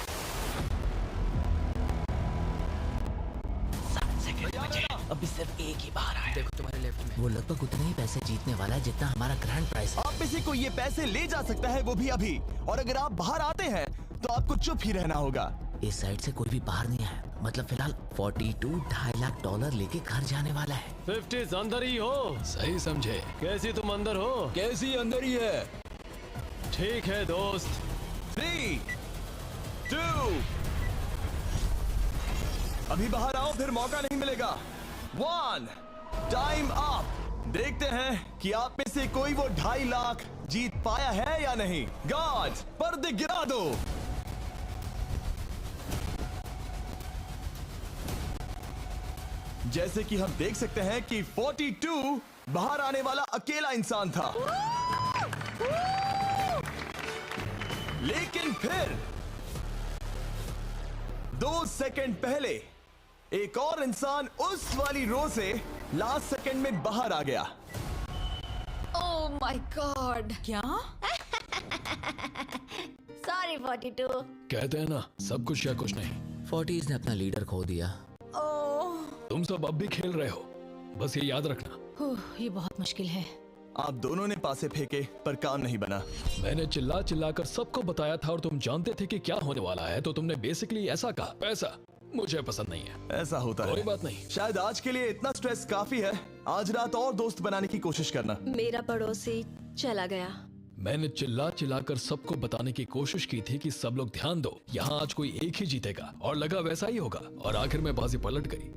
Speaker 9: अभी सिर्फ एक ही बाहर आया। देखो तुम्हारे लेफ्ट में। वो लगभग उतने ही पैसे जीतने वाला है जितना हमारा ग्रैंड प्राइस है।
Speaker 1: आप में से कोई ये पैसे ले जा सकता है, वो भी अभी। और अगर आप बाहर आते हैं तो आपको चुप ही रहना होगा।
Speaker 9: इस साइड से कोई भी बाहर नहीं आया। मतलब फिलहाल 42 $2.5 लाख लेके घर जाने वाला है।
Speaker 12: 50 अंदर ही हो।
Speaker 2: सही समझे।
Speaker 12: कैसी तुम अंदर हो?
Speaker 2: कैसी अंदर ही है।
Speaker 12: ठीक है दोस्त।
Speaker 1: 3, 2, अभी बाहर आओ, फिर मौका नहीं मिलेगा। 1, टाइम अप। देखते हैं कि आप में से कोई वो 2.5 लाख जीत पाया है या नहीं। गार्ड, पर्दे गिरा दो। जैसे कि हम देख सकते हैं कि 42 बाहर आने वाला अकेला इंसान था, लेकिन फिर 2 सेकंड पहले एक और इंसान उस वाली रो से लास्ट सेकंड में बाहर आ गया।
Speaker 6: ओह माय गॉड।
Speaker 7: क्या?
Speaker 5: सॉरी 42।
Speaker 2: कहते हैं ना, सब कुछ या कुछ नहीं।
Speaker 9: 40s ने अपना लीडर खो दिया।
Speaker 2: तुम सब अब भी खेल रहे हो, बस ये याद रखना।
Speaker 11: ये बहुत मुश्किल है।
Speaker 1: आप दोनों ने पासे फेंके पर काम नहीं बना।
Speaker 2: मैंने चिल्ला चिल्ला कर सबको बताया था और तुम जानते थे कि क्या होने वाला है, तो तुमने बेसिकली ऐसा कहा, पैसा मुझे पसंद नहीं है।
Speaker 1: ऐसा होता है।
Speaker 2: कोई बात नहीं।
Speaker 1: शायद आज के लिए इतना स्ट्रेस काफी है। आज रात और दोस्त बनाने की कोशिश करना।
Speaker 5: मेरा पड़ोसी चला गया।
Speaker 2: मैंने चिल्ला चिल्ला कर सबको बताने की कोशिश की थी कि सब लोग ध्यान दो, यहाँ आज कोई एक ही जीतेगा, और लगा वैसा ही होगा, और आखिर में बाजी पलट गई।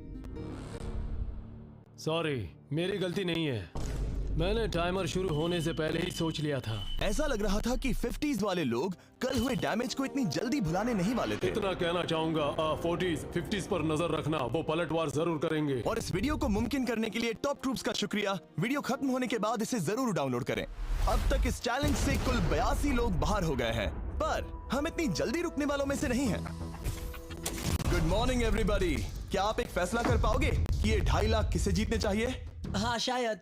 Speaker 12: सॉरी, मेरी गलती नहीं है। मैंने टाइमर शुरू होने से पहले ही सोच लिया था।
Speaker 1: ऐसा लग रहा था कि 50s वाले लोग कल हुए डैमेज को इतनी जल्दी भुलाने नहीं वाले थे।
Speaker 12: इतना कहना चाहूंगा, 40s 50s पर नजर रखना, वो पलटवार जरूर करेंगे।
Speaker 1: और इस वीडियो को मुमकिन करने के लिए टॉप ट्रूप्स का शुक्रिया। वीडियो खत्म होने के बाद इसे जरूर डाउनलोड करें। अब तक इस चैलेंज से कुल 82 लोग बाहर हो गए हैं, पर हम इतनी जल्दी रुकने वालों में से नहीं हैं। Good morning everybody. क्या आप एक फैसला कर पाओगे कि ये 2.5 लाख किसे जीतने चाहिए?
Speaker 3: हाँ शायद।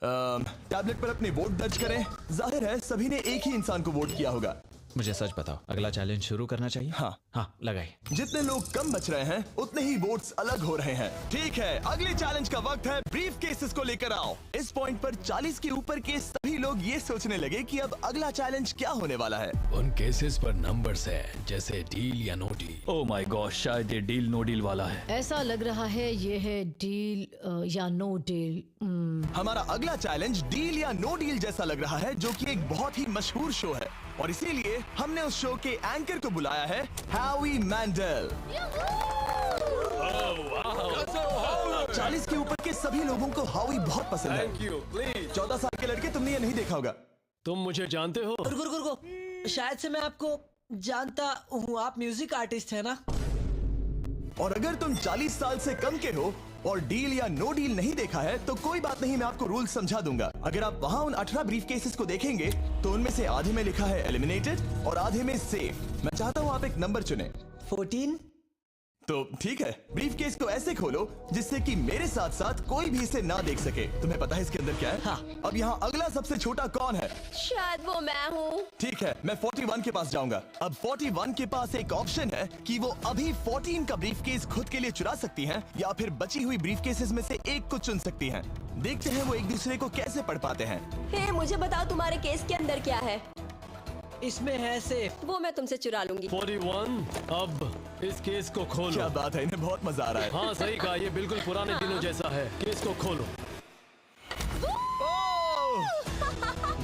Speaker 1: टैबलेट पर अपने वोट दर्ज करें। जाहिर है सभी ने एक ही इंसान को वोट किया होगा।
Speaker 8: मुझे सच बताओ, अगला चैलेंज शुरू करना चाहिए? हाँ लगाए।
Speaker 1: जितने लोग कम बच रहे हैं उतने ही वोट्स अलग हो रहे हैं। ठीक है, अगले चैलेंज का वक्त है। ब्रीफ केसेस को लेकर आओ। इस पॉइंट पर 40 के ऊपर के सभी लोग ये सोचने लगे कि अब अगला चैलेंज क्या होने वाला है।
Speaker 2: उन केसेस पर नंबर्स हैं, जैसे डील या no deal.
Speaker 4: Oh my God, शायद ये डील नो डील वाला है।
Speaker 11: ऐसा लग रहा है ये है डील या नो डील।
Speaker 1: हमारा अगला चैलेंज डील या नो डील जैसा लग रहा है, जो कि एक बहुत ही मशहूर शो है, और इसीलिए हमने उस शो के एंकर को बुलाया है, होवी मैंडल। 40 के ऊपर के सभी लोगों को होवी बहुत पसंद है।
Speaker 12: Thank you, please.
Speaker 1: 14 साल के लड़के, तुमने ये नहीं देखा होगा।
Speaker 12: तुम मुझे जानते हो?
Speaker 3: रुको, शायद से मैं आपको जानता हूँ। आप म्यूजिक आर्टिस्ट है ना?
Speaker 1: और अगर तुम 40 साल से कम के हो और डील या नो डील नहीं देखा है तो कोई बात नहीं, मैं आपको रूल समझा दूंगा। अगर आप वहाँ उन 18 ब्रीफ केसेस को देखेंगे तो उनमें से आधे में लिखा है एलिमिनेटेड और आधे में सेफ। मैं चाहता हूँ आप एक नंबर चुने।
Speaker 3: 14।
Speaker 1: तो ठीक है, ब्रीफ केस को ऐसे खोलो जिससे कि मेरे साथ साथ कोई भी इसे ना देख सके। तुम्हें पता है इसके अंदर क्या है?
Speaker 3: हाँ।
Speaker 1: अब यहाँ अगला सबसे छोटा कौन है?
Speaker 5: शायद वो मैं हूँ।
Speaker 1: ठीक है, मैं 41 के पास जाऊंगा। अब 41 के पास एक ऑप्शन है कि वो अभी 14 का ब्रीफ केस खुद के लिए चुरा सकती हैं, या फिर बची हुई ब्रीफ केसेस में से एक को चुन सकती हैं। देखते हैं वो एक दूसरे को कैसे पढ़ पाते हैं।
Speaker 5: हे, मुझे बताओ तुम्हारे केस के अंदर क्या है?
Speaker 3: इसमें है सेफ।
Speaker 5: वो मैं तुमसे चुरा लूंगी।
Speaker 12: 41, अब इस केस को खोलो।
Speaker 1: क्या बात है, इन्हें बहुत मजा आ रहा है।
Speaker 12: हाँ सही कहा, ये बिल्कुल पुराने दिनों जैसा है। केस को खोलो।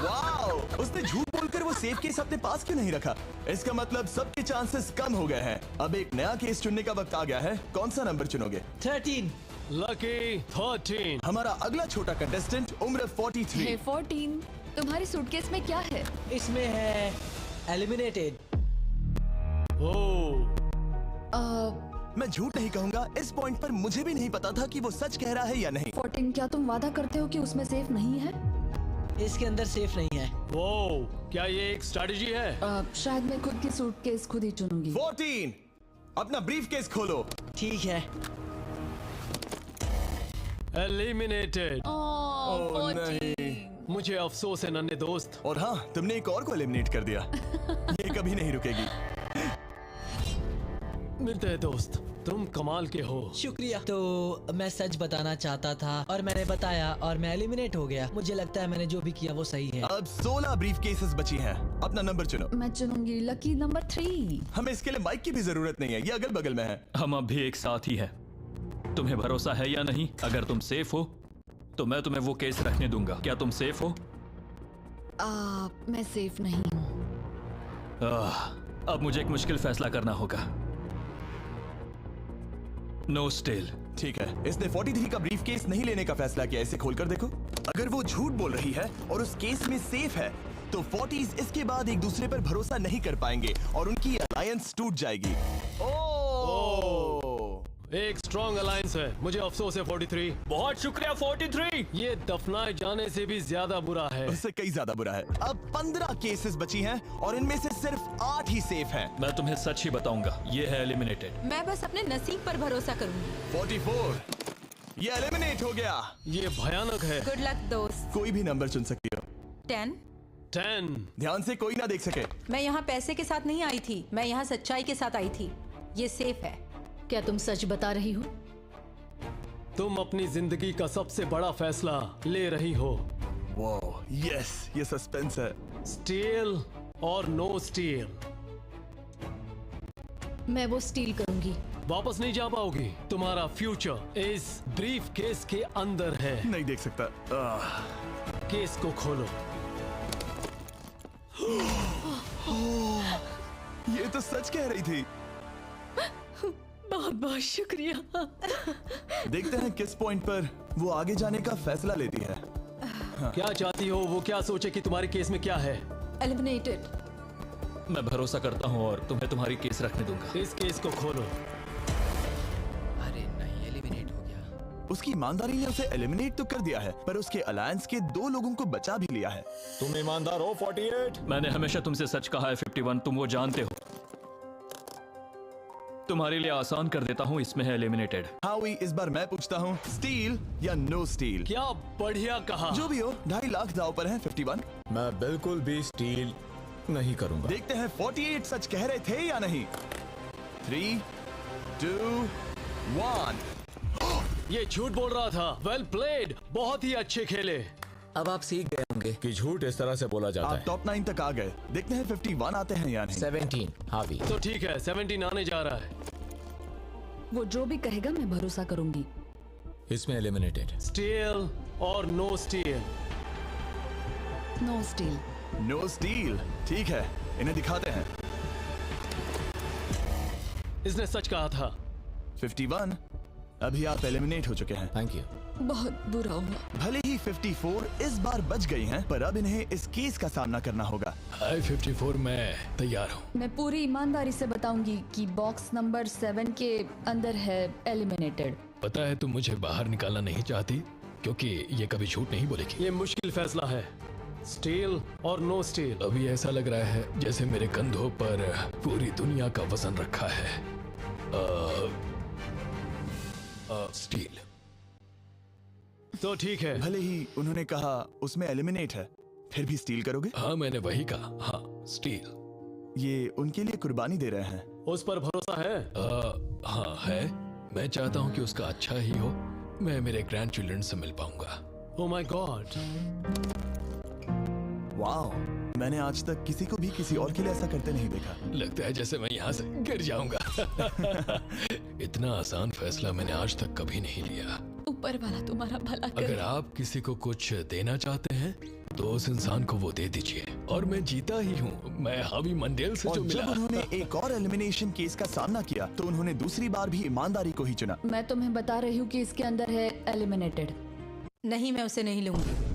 Speaker 1: वाओ! उसने झूठ बोलकर वो सेफ केस अपने पास क्यों नहीं रखा? इसका मतलब सबके चांसेस कम हो गए हैं। अब एक नया केस चुनने का वक्त आ गया है। कौन सा नंबर चुनोगे?
Speaker 3: 13।
Speaker 12: लकी 13।
Speaker 1: हमारा अगला छोटा कंटेस्टेंट उम्र 43।
Speaker 6: हे 14, तुम्हारी सूटकेस में क्या है?
Speaker 3: इसमें है एलिमिनेटेड।
Speaker 1: मैं झूठ नहीं कहूंगा, इस पॉइंट पर मुझे भी नहीं पता था कि वो सच कह रहा है या नहीं।
Speaker 6: 14, क्या तुम वादा करते हो कि उसमें सेफ नहीं है?
Speaker 3: इसके अंदर सेफ नहीं है।
Speaker 12: वो क्या ये एक स्ट्रैटेजी है?
Speaker 6: शायद मैं खुद की सूटकेस खुद ही चुनूंगी।
Speaker 1: 14, अपना ब्रीफ केस खोलो।
Speaker 3: ठीक है।
Speaker 12: एलिमिनेटेड।
Speaker 1: ओह नहीं,
Speaker 12: मुझे अफसोस है नन्हे दोस्त।
Speaker 1: और हाँ, तुमने एक और को एलिमिनेट कर दिया। ये कभी नहीं रुकेगी।
Speaker 12: मिलते हैं दोस्त, तुम कमाल के हो।
Speaker 3: शुक्रिया। तो मैं सच बताना चाहता था और मैंने बताया और मैं एलिमिनेट हो गया। मुझे लगता है मैंने जो भी किया वो सही है।
Speaker 1: अब 16 ब्रीफ केसेस बची हैं। अपना नंबर चुनो।
Speaker 6: मैं चुनूंगी लकी नंबर 3।
Speaker 1: हमें इसके लिए माइक की भी जरूरत नहीं है, ये अगल बगल में है।
Speaker 4: हम अब भी एक साथ ही हैं। तुम्हें भरोसा है या नहीं? अगर तुम सेफ हो तो मैं तुम्हें वो केस रखने दूंगा। क्या तुम सेफ हो?
Speaker 6: मैं सेफ नहीं हूँ।
Speaker 4: अब मुझे एक मुश्किल फैसला करना होगा। Know still.
Speaker 1: ठीक है, इसने 43 का ब्रीफ केस नहीं लेने का फैसला किया। इसे खोलकर देखो। अगर वो झूठ बोल रही है और उस केस में सेफ है तो 40s इसके बाद एक दूसरे पर भरोसा नहीं कर पाएंगे और उनकी अलायंस टूट जाएगी।
Speaker 12: एक स्ट्रॉन्ग अलायंस है। मुझे अफसोस है 43।
Speaker 2: बहुत शुक्रिया 43।
Speaker 12: ये दफनाए जाने से भी ज्यादा बुरा है।
Speaker 1: उससे कई ज्यादा बुरा है। अब 15 केसेस बची हैं और इनमें से सिर्फ 8 ही सेफ हैं।
Speaker 4: मैं तुम्हें सच ही बताऊंगा, ये है एलिमिनेटेड।
Speaker 7: मैं बस अपने नसीब पर भरोसा करूंगी।
Speaker 1: 44 ये एलिमिनेट हो गया।
Speaker 12: ये भयानक है।
Speaker 7: गुड लक दोस्त।
Speaker 1: कोई भी नंबर चुन सकती हो।
Speaker 7: 10।
Speaker 1: ध्यान से कोई ना देख सके।
Speaker 7: मैं यहाँ पैसे के साथ नहीं आई थी, मैं यहाँ सच्चाई के साथ आई थी। ये सेफ है।
Speaker 11: क्या तुम सच बता रही हो?
Speaker 12: तुम अपनी जिंदगी का सबसे बड़ा फैसला ले रही हो।
Speaker 1: वाह, यस, ये सस्पेंस है।
Speaker 12: स्टील और नो स्टील।
Speaker 11: मैं वो स्टील करूंगी।
Speaker 12: वापस नहीं जा पाओगी। तुम्हारा फ्यूचर इस ब्रीफ केस के अंदर है।
Speaker 1: नहीं देख सकता।
Speaker 12: केस को खोलो।
Speaker 1: ये तो सच कह रही थी।
Speaker 11: बहुत बहुत शुक्रिया।
Speaker 1: देखते हैं किस पॉइंट पर वो आगे जाने का फैसला लेती है।
Speaker 12: क्या चाहती हो? वो क्या सोचे कि तुम्हारे केस में क्या है?
Speaker 7: एलिमिनेटेड।
Speaker 4: मैं भरोसा करता हूँ और तुम्हें तुम्हारी केस रखने दूंगा।
Speaker 12: इस केस को खोलो।
Speaker 9: अरे नहीं, एलिमिनेट हो गया।
Speaker 1: उसकी ईमानदारी ने उसे एलिमिनेट तो कर दिया है, पर उसके अलायंस के 2 लोगों को बचा भी लिया है।
Speaker 2: तुम ईमानदार हो 48।
Speaker 4: मैंने हमेशा तुमसे सच कहा है 51, तुम वो जानते हो। तुम्हारे लिए आसान कर देता हूँ, इसमें है एलिमिनेटेड।
Speaker 1: हावी, इस बार मैं पूछता हूँ, स्टील या नो स्टील?
Speaker 12: क्या बढ़िया कहा।
Speaker 1: जो भी हो, 2.5 लाख दांव पर है 51।
Speaker 2: मैं बिल्कुल भी स्टील नहीं करूंगा।
Speaker 1: देखते हैं 48 सच कह रहे थे या नहीं। 3, 2, 1।
Speaker 12: ये झूठ बोल रहा था। वेल प्लेड, बहुत ही अच्छे खेले।
Speaker 9: अब आप सीख गए होंगे
Speaker 2: कि झूठ इस तरह से बोला जाता
Speaker 1: आप
Speaker 2: है।
Speaker 1: टॉप 9 तक आ गए। देखते हैं 51 आते हैं या नहीं।
Speaker 9: 17 हावी।
Speaker 12: तो ठीक है, 17 आने जा रहा है।
Speaker 6: वो जो भी कहेगा मैं भरोसा करूंगी।
Speaker 2: इसमें एलिमिनेटेड।
Speaker 12: स्टील और no steal.
Speaker 6: No steal.
Speaker 1: No steal. ठीक है, इन्हें दिखाते हैं।
Speaker 12: इसने सच कहा था।
Speaker 1: 51, अभी आप एलिमिनेट हो चुके हैं।
Speaker 2: Thank you.
Speaker 6: बहुत बुरा हुआ।
Speaker 1: भले ही 54 इस बार बच गई हैं, पर अब इन्हें इस केस का सामना करना होगा।
Speaker 2: हाय 54, मैं तैयार हूँ।
Speaker 6: मैं पूरी ईमानदारी से बताऊंगी कि बॉक्स नंबर 7 के अंदर है एलिमिनेटेड।
Speaker 2: पता है तुम मुझे बाहर निकालना नहीं चाहती, क्योंकि ये कभी झूठ नहीं बोलेगी।
Speaker 12: ये मुश्किल फैसला है, स्टील और नो स्टील।
Speaker 2: अभी ऐसा लग रहा है जैसे मेरे कंधों पर पूरी दुनिया का वजन रखा है। स्टील।
Speaker 12: तो ठीक है।
Speaker 1: भले ही उन्होंने कहा उसमें एलिमिनेट है, फिर भी स्टील करोगे?
Speaker 2: हाँ, मैंने वही कहा। हाँ, स्टील।
Speaker 1: ये उनके लिए कुर्बानी दे रहे हैं।
Speaker 12: उस पर भरोसा है?
Speaker 2: हाँ है। मैं चाहता हूँ कि उसका अच्छा ही हो। मैं मेरे ग्रैंड चिल्ड्रन से मिल पाऊंगा।
Speaker 12: ओह माय गॉड।
Speaker 1: वाओ, मैंने आज तक किसी को भी किसी और के लिए ऐसा करते नहीं देखा।
Speaker 2: लगता है जैसे मैं यहाँ से गिर जाऊंगा। इतना आसान फैसला मैंने आज तक कभी नहीं लिया।
Speaker 6: ऊपर वाला तुम्हारा भला करे।
Speaker 2: अगर आप किसी को कुछ देना चाहते हैं तो उस इंसान को वो दे दीजिए। और मैं जीता ही हूँ। मैं हावी मंडेल से जो मिला।
Speaker 1: जब उन्होंने एक और एलिमिनेशन केस का सामना किया तो उन्होंने दूसरी बार भी ईमानदारी को ही चुना।
Speaker 6: मैं तुम्हें बता रही हूँ कि इसके अंदर है एलिमिनेटेड।
Speaker 7: नहीं, मैं उसे नहीं लूंगी।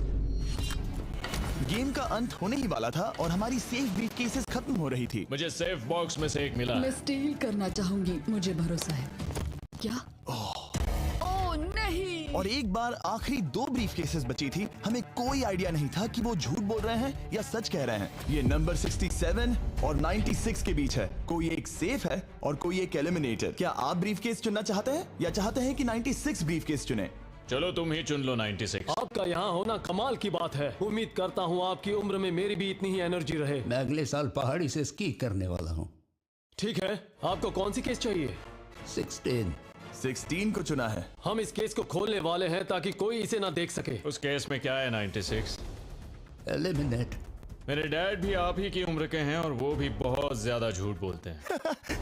Speaker 1: गेम का अंत होने ही वाला था और हमारी सेफ ब्रीफ केसेस खत्म हो रही थी।
Speaker 2: मुझे सेफ बॉक्स में से एक मिला।
Speaker 6: मैं स्टील करना चाहूंगी, मुझे भरोसा है। क्या? ओह नहीं।
Speaker 1: और एक बार आखिरी 2 ब्रीफ केसेस बची थी। हमें कोई आइडिया नहीं था कि वो झूठ बोल रहे हैं या सच कह रहे हैं। ये नंबर 67 और 96 के बीच है। कोई एक सेफ है और कोई एक एलिमिनेटेड। क्या आप ब्रीफ केस चुनना चाहते हैं या चाहते हैं कि 96 ब्रीफ केस चुने?
Speaker 2: चलो तुम ही चुन लो 96।
Speaker 12: आपका यहाँ होना कमाल की बात है। उम्मीद करता हूँ आपकी उम्र में मेरी भी इतनी ही एनर्जी रहे।
Speaker 13: मैं अगले साल पहाड़ी से स्की करने वाला हूँ।
Speaker 12: ठीक है, आपको कौन सी केस चाहिए?
Speaker 1: 16 को चुना है।
Speaker 12: हम इस केस को खोलने वाले हैं ताकि कोई इसे ना देख सके।
Speaker 2: उस केस में क्या है 96?
Speaker 13: एलिमिनेट।
Speaker 2: मेरे डैड भी आप ही की उम्र के हैं और वो भी बहुत ज्यादा झूठ बोलते हैं।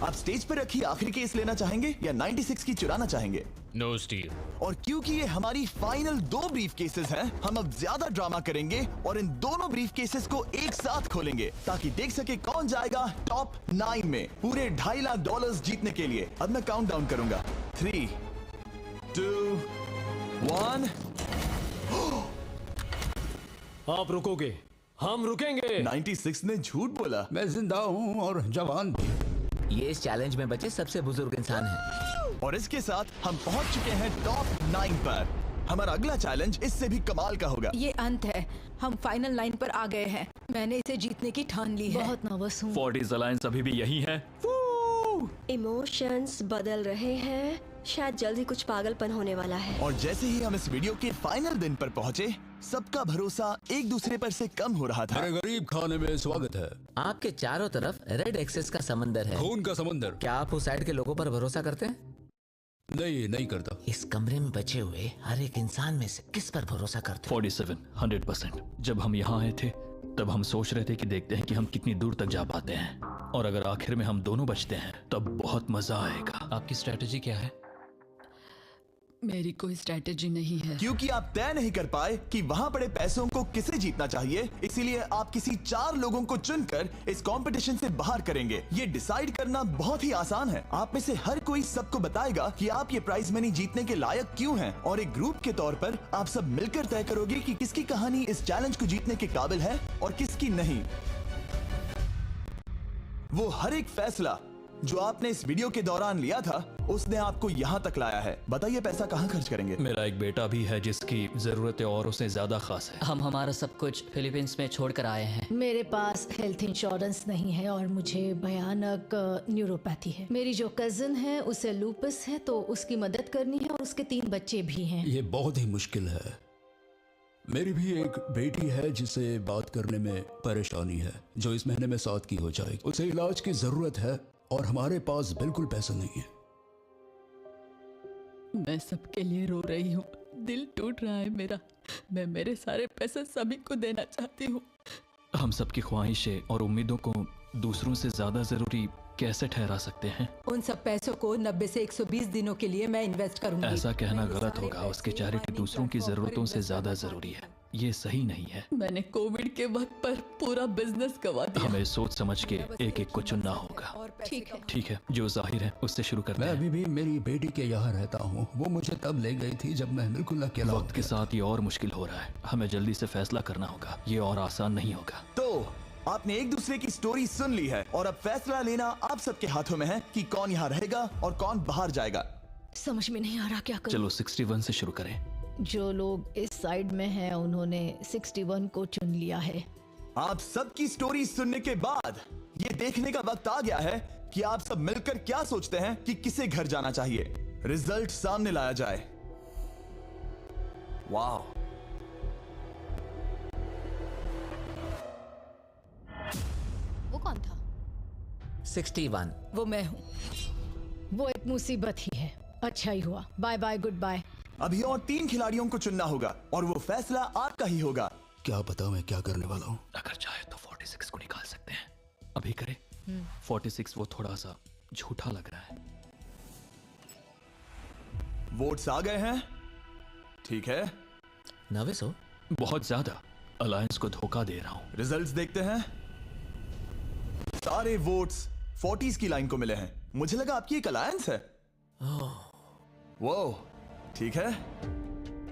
Speaker 1: आप स्टेज पर रखी आखिरी केस लेना चाहेंगे या 96 की चुराना चाहेंगे?
Speaker 2: No steal.
Speaker 1: और क्योंकि ये हमारी फाइनल 2 ब्रीफ केसेस हैं, हम अब ज्यादा ड्रामा करेंगे और इन दोनों ब्रीफ केसेस को एक साथ खोलेंगे ताकि देख सके कौन जाएगा टॉप 9 में पूरे $2.5 लाख जीतने के लिए। अब मैं काउंट डाउन करूंगा। 3, 2, 1।
Speaker 12: आप रुकोगे, हम रुकेंगे।
Speaker 1: 96 ने झूठ बोला।
Speaker 13: मैं जिंदा हूँ और जवान भी।
Speaker 9: ये इस चैलेंज में बचे सबसे बुजुर्ग इंसान है।
Speaker 1: और इसके साथ हम पहुंच चुके हैं टॉप 9 पर। हमारा अगला चैलेंज इससे भी कमाल का होगा।
Speaker 7: ये अंत है, हम फाइनल लाइन पर आ गए हैं। मैंने इसे जीतने की ठान ली है।
Speaker 11: बहुत नर्वस हूँ।
Speaker 4: 40s अलायंस अभी भी यही है।
Speaker 5: इमोशंस बदल रहे हैं, शायद जल्द ही कुछ पागलपन होने वाला है।
Speaker 1: और जैसे ही हम इस वीडियो के फाइनल दिन पर पहुंचे, सबका भरोसा एक दूसरे पर से कम हो रहा था।
Speaker 13: मेरे गरीब खाने में स्वागत है।
Speaker 9: आपके चारों तरफ रेड एक्सेस का समंदर है,
Speaker 13: खून का समंदर।
Speaker 9: क्या आप उस साइड के लोगों पर भरोसा करते हैं?
Speaker 13: नहीं करता।
Speaker 9: इस कमरे में बचे हुए हर एक इंसान में से किस पर भरोसा करते?
Speaker 4: 47 100%। जब हम यहाँ आए थे तब हम सोच रहे थे कि देखते हैं कि हम कितनी दूर तक जा पाते हैं, और अगर आखिर में हम दोनों बचते हैं तब बहुत मजा आएगा।
Speaker 3: आपकी स्ट्रेटेजी क्या है?
Speaker 6: मेरी कोई स्ट्रेटेजी नहीं है।
Speaker 1: क्योंकि आप तय नहीं कर पाए कि वहां पड़े पैसों को किसे जीतना चाहिए, इसीलिए आप किसी 4 लोगों को चुनकर इस कंपटीशन से बाहर करेंगे। ये डिसाइड करना बहुत ही आसान है। आप में से हर कोई सबको बताएगा कि आप ये प्राइज मनी जीतने के लायक क्यों हैं, और एक ग्रुप के तौर पर आप सब मिलकर तय करोगे कि किसकी कहानी इस चैलेंज को जीतने के काबिल है और किसकी नहीं। वो हर एक फैसला जो आपने इस वीडियो के दौरान लिया था, उसने आपको यहाँ तक लाया है। बताइए पैसा कहाँ खर्च करेंगे?
Speaker 4: मेरा एक बेटा भी है जिसकी जरूरतें और उससे ज्यादा खास है।
Speaker 3: हम हमारा सब कुछ फिलीपींस में छोड़कर आए हैं।
Speaker 11: मेरे पास हेल्थ इंश्योरेंस नहीं है और मुझे भयानक न्यूरोपैथी है। मेरी जो कजिन है उसे लूपस है, तो उसकी मदद करनी है, और उसके 3 बच्चे भी हैं।
Speaker 13: ये बहुत ही मुश्किल है। मेरी भी एक बेटी है जिसे बात करने में परेशानी है, जो इस महीने में 7 की हो जाएगी। उसे इलाज की जरूरत है और हमारे पास बिल्कुल पैसा नहीं है।
Speaker 6: मैं सबके लिए रो रही हूँ, दिल टूट रहा है मेरा। मैं मेरे सारे पैसे सभी को देना चाहती हूँ।
Speaker 4: हम सबकी ख्वाहिशें और उम्मीदों को दूसरों से ज्यादा जरूरी कैसे ठहरा सकते हैं?
Speaker 7: उन सब पैसों को 90 से 120 दिनों के लिए मैं इन्वेस्ट करूंगी।
Speaker 4: ऐसा कहना गलत होगा। उसकी चैरिटी दूसरों की जरूरतों से ज्यादा जरूरी है। ये सही नहीं है।
Speaker 6: मैंने कोविड के वक्त पर पूरा बिजनेस गवा दिया।
Speaker 4: हमें सोच समझ के एक एक को चुनना होगा। ठीक है, जो जाहिर है उससे शुरू करते हैं।
Speaker 13: मैं अभी भी मेरी बेटी के यहाँ रहता हूँ। वो मुझे तब ले गई थी जब मैं बिल्कुल अकेला।
Speaker 4: वक्त के साथ ये और मुश्किल हो रहा है। हमें जल्दी से फैसला करना होगा। ये और आसान नहीं होगा।
Speaker 1: तो आपने एक दूसरे की स्टोरी सुन ली है और अब फैसला लेना आप सबके हाथों में है कि कौन यहाँ रहेगा और कौन बाहर जाएगा।
Speaker 11: समझ में नहीं आ रहा क्या करूं।
Speaker 4: चलो 61 से शुरू करें।
Speaker 11: जो लोग इस साइड में हैं उन्होंने 61 को चुन लिया है।
Speaker 1: आप सबकी स्टोरी सुनने के बाद ये देखने का वक्त आ गया है कि आप सब मिलकर क्या सोचते हैं कि किसे घर जाना चाहिए। रिजल्ट सामने लाया जाए। वाह,
Speaker 11: वो कौन था?
Speaker 9: 61।
Speaker 7: वो मैं हूँ।
Speaker 11: वो एक मुसीबत ही है। अच्छा ही हुआ। Bye bye, goodbye.
Speaker 1: अभी और 3 खिलाड़ियों को चुनना होगा और वो फैसला आपका ही होगा।
Speaker 13: क्या पता मैं क्या करने वाला हूँ।
Speaker 4: अगर चाहे तो 46 को निकाल सकते हैं। अभी करें। 46 वो थोड़ा सा झूठा लग रहा है।
Speaker 1: वोट्स आ गए हैं। ठीक है।
Speaker 9: नर्वस हो?
Speaker 4: बहुत ज्यादा। अलायंस को धोखा दे रहा हूँ।
Speaker 1: रिजल्ट्स देखते हैं। सारे वोट्स 40s की लाइन को मिले हैं। मुझे लगा आपकी एक अलायंस है। वो ठीक है।